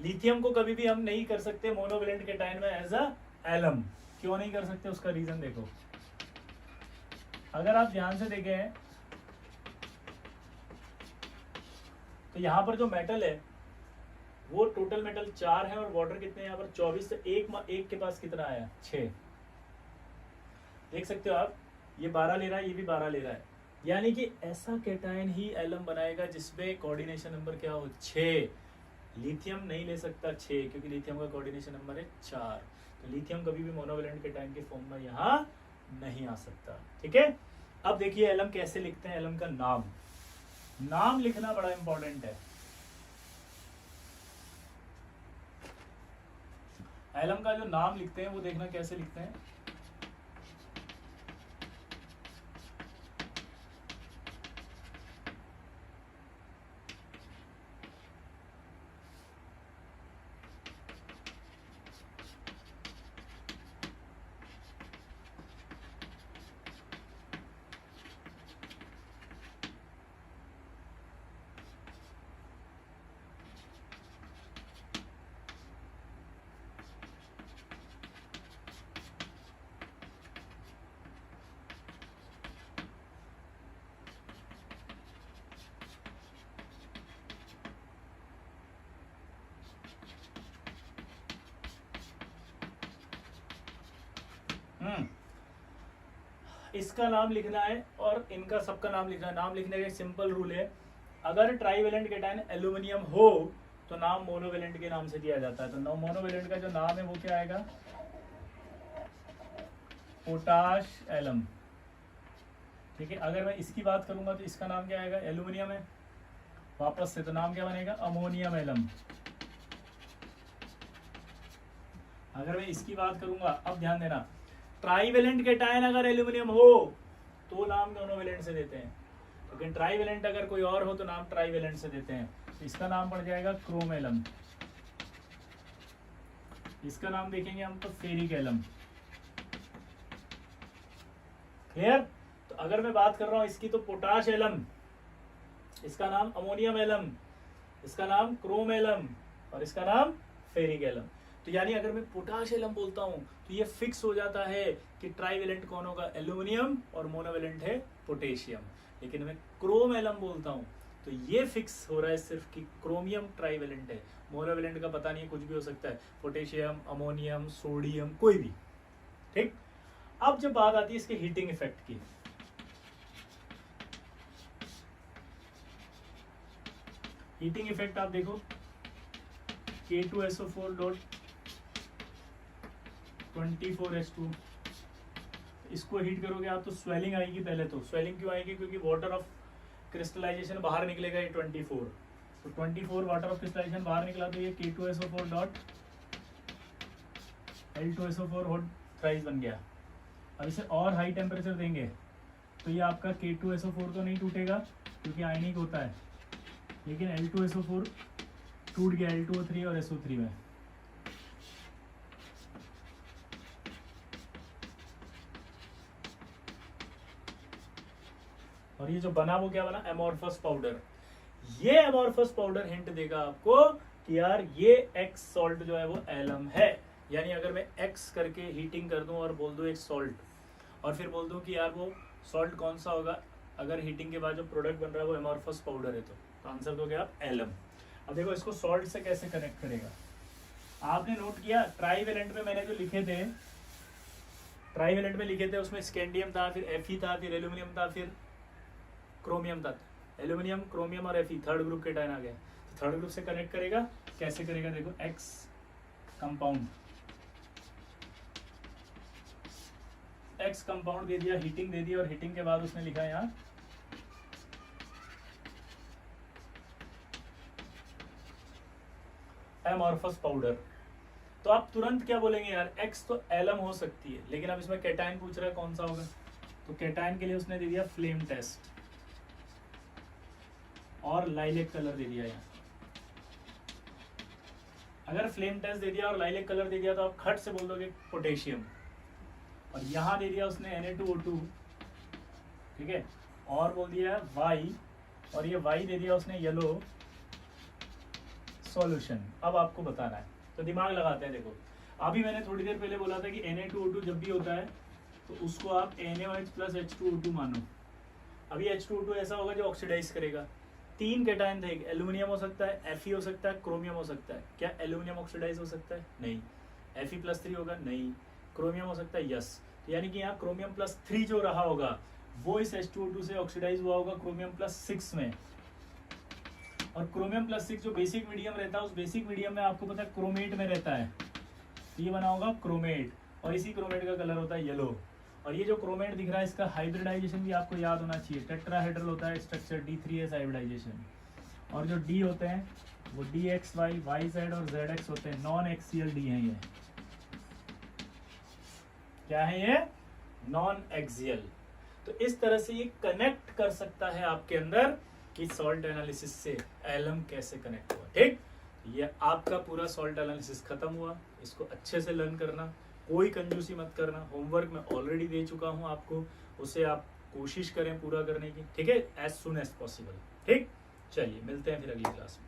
S1: लिथियम को कभी भी हम नहीं कर सकते मोनोवेलेंट केटायन में एज अ एलम। क्यों नहीं कर सकते, उसका रीजन देखो। अगर आप ध्यान से देखें तो यहां पर जो मेटल है वो टोटल मेटल 4 है और वाटर कितने हैं यहाँ पर 24, से एक के पास कितना आया 6। देख सकते हो आप, ये 12 ले रहा है, ये भी 12 ले रहा है, यानी कि ऐसा केटायन ही एलम बनाएगा जिसमें कोऑर्डिनेशन नंबर क्या हो 6। लिथियम नहीं ले सकता 6 क्योंकि लिथियम का कोऑर्डिनेशन नंबर है 4। तो लिथियम कभी भी मोनोवेलेंट केटायन के फॉर्म में यहाँ नहीं आ सकता, ठीक है। अब देखिए एलम कैसे लिखते हैं, एलम का नाम लिखना बड़ा इंपॉर्टेंट है। एलम का जो नाम लिखते हैं वो देखना कैसे लिखते हैं। इसका नाम लिखना है और इनका सबका नाम लिखना है। नाम लिखने का सिंपल रूल है, अगर ट्राईवेलेंट केटायन एल्यूमिनियम हो तो नाम मोनोवेलेंट के नाम से दिया जाता है। तो मोनोवेलेंट का जो नाम है वो क्या आएगा, पोटाश एलम, ठीक है। अगर मैं इसकी बात करूंगा तो इसका नाम क्या आएगा, एल्यूमिनियम है वापस से, तो नाम क्या बनेगा, अमोनियम एलम। अगर मैं इसकी बात करूंगा, अब ध्यान देना, ट्राईवेलेंट केटायन अगर एल्यूमिनियम हो तो नाम मोनोवेलेंट से देते हैं, लेकिन ट्राईवेलेंट अगर कोई और हो तो नाम ट्राईवेलेंट से देते हैं। इसका नाम पड़ जाएगा क्रोमेलम, इसका नाम देखेंगे हम तो फेरिक एलम। क्लियर? तो अगर मैं बात कर रहा हूं इसकी तो पोटाश एलम, इसका नाम अमोनियम एलम, इसका नाम क्रोम एलम और इसका नाम फेरिक एलम। तो यानी अगर मैं पोटाश एलम बोलता हूं तो ये फिक्स हो जाता है कि ट्राईवेलेंट कौन होगा, एल्यूमिनियम, और मोनोवेलेंट है पोटेशियम। लेकिन मैं क्रोम एलम बोलता हूं तो ये फिक्स हो रहा है सिर्फ कि क्रोमियम ट्राईवेलेंट है, मोनोवेलेंट का पता नहीं, कुछ भी हो सकता है, पोटेशियम, अमोनियम, सोडियम, कोई भी। ठीक, अब जब बात आती है इसके हीटिंग इफेक्ट की, हीटिंग इफेक्ट आप देखो K2SO4.24H2, इसको हीट करोगे आप तो स्वेलिंग आएगी। पहले तो स्वेलिंग क्यों आएगी, क्योंकि वाटर ऑफ क्रिस्टलाइजेशन बाहर निकलेगा ये 24, तो 24 वाटर ऑफ क्रिस्टलाइजेशन बाहर निकला तो ये K2SO4.L2SO4 हॉट थ्राइस बन गया। अब इसे और हाई टेम्परेचर देंगे तो ये आपका K2SO4 तो नहीं टूटेगा क्योंकि आयनिक होता है, लेकिन L2SO4 टूट गया L2O3 और SO3 में। और ये जो बना वो क्या बना, एमोर्फस पाउडर। ये एमोर्फस पाउडर हिंट देगा आपको कि यार ये एक्स सॉल्ट जो है वो एलम है। यानी अगर मैं एक्स करके हीटिंग कर दूं और बोल दूं एक सॉल्ट, और फिर बोल दूं कि यार वो सॉल्ट कौन सा होगा, अगर हीटिंग के बाद जो प्रोडक्ट बन रहा है वो एमोर्फस पाउडर है, तो आंसर दोगे आप एलम। अब देखो इसको सॉल्ट से कैसे कनेक्ट करेगा। आपने नोट किया ट्राईवेलेंट में मैंने जो लिखे थे, ट्राईवेलेंट में लिखे थे उसमें स्कैंडियम था, फिर Fe था, फिर एल्यूमिनियम था, फिर क्रोमियम था। एल्यूमिनियम, क्रोमियम और Fe थर्ड ग्रुप के टाइन आ गए। तो थर्ड ग्रुप से कनेक्ट करेगा, कैसे करेगा देखो, एक्स कंपाउंड, एक्स कंपाउंड दे दिया, हीटिंग दे दिया, और हीटिंग के बाद उसने लिखा यहाँ एमोर्फस पाउडर। तो आप तुरंत क्या बोलेंगे यार, एक्स तो एलम हो सकती है, लेकिन अब इसमें कैटायन पूछ रहा है कौन सा होगा, तो कैटायन के लिए उसने दे दिया फ्लेम टेस्ट और लाइलेक कलर दे दिया यहाँ। अगर फ्लेम टेस्ट दे दिया और लाइलेक कलर दे दिया तो आप खट से बोल दोगे पोटेशियम, और यहाँ दे दिया उसने Na2O2, ठीक है, और बोल दिया Y, और ये Y दे दिया उसने येलो सॉल्यूशन। अब आपको बताना है, तो दिमाग लगाते हैं। देखो अभी मैंने थोड़ी देर पहले बोला था कि Na2O2 जब भी होता है तो उसको आप NaOH प्लस H2O2 मानो। अभी H2O2 ऐसा होगा जो ऑक्सीडाइज करेगा। तीन कैटायन थे, एल्यूमिनियम हो सकता है, Fe हो सकता है, क्रोमियम हो सकता है। क्या एल्यूमिनियम ऑक्सीडाइज हो सकता है? नहीं। Fe+3 होगा? नहीं। क्रोमियम हो सकता है? यस। तो यानी कि यहाँ क्रोमियम +3 जो रहा होगा वो इस H2O2 से ऑक्सीडाइज हुआ होगा क्रोमियम +6 में। और क्रोमियम +6 जो बेसिक मीडियम रहता है, उस बेसिक मीडियम में आपको पता है क्रोमेट में रहता है, तो ये बना होगा क्रोमेट, और इसी क्रोमेट का कलर होता है येलो। और ये जो क्रोमेट दिख रहा है इसका हाइब्रिडाइजेशन भी आपको याद होना चाहिए। टेट्राहेड्रल होता है स्ट्रक्चर, D3S हाइब्रिडाइजेशन, और जो D होते हैं वो DXY, YZ और ZX होते हैं, नॉन एक्सियल D हैं ये। क्या है ये? Non axial. तो इस तरह से ये कनेक्ट कर सकता है आपके अंदर कि सॉल्ट एनालिसिस से एलम कैसे कनेक्ट हुआ। ठीक, ये आपका पूरा सॉल्ट एनालिसिस खत्म हुआ। इसको अच्छे से लर्न करना, कोई कंजूसी मत करना। होमवर्क मैं ऑलरेडी दे चुका हूं आपको, उसे आप कोशिश करें पूरा करने की, ठीक है, एज सुन एज पॉसिबल। ठीक, चलिए मिलते हैं फिर अगली क्लास में।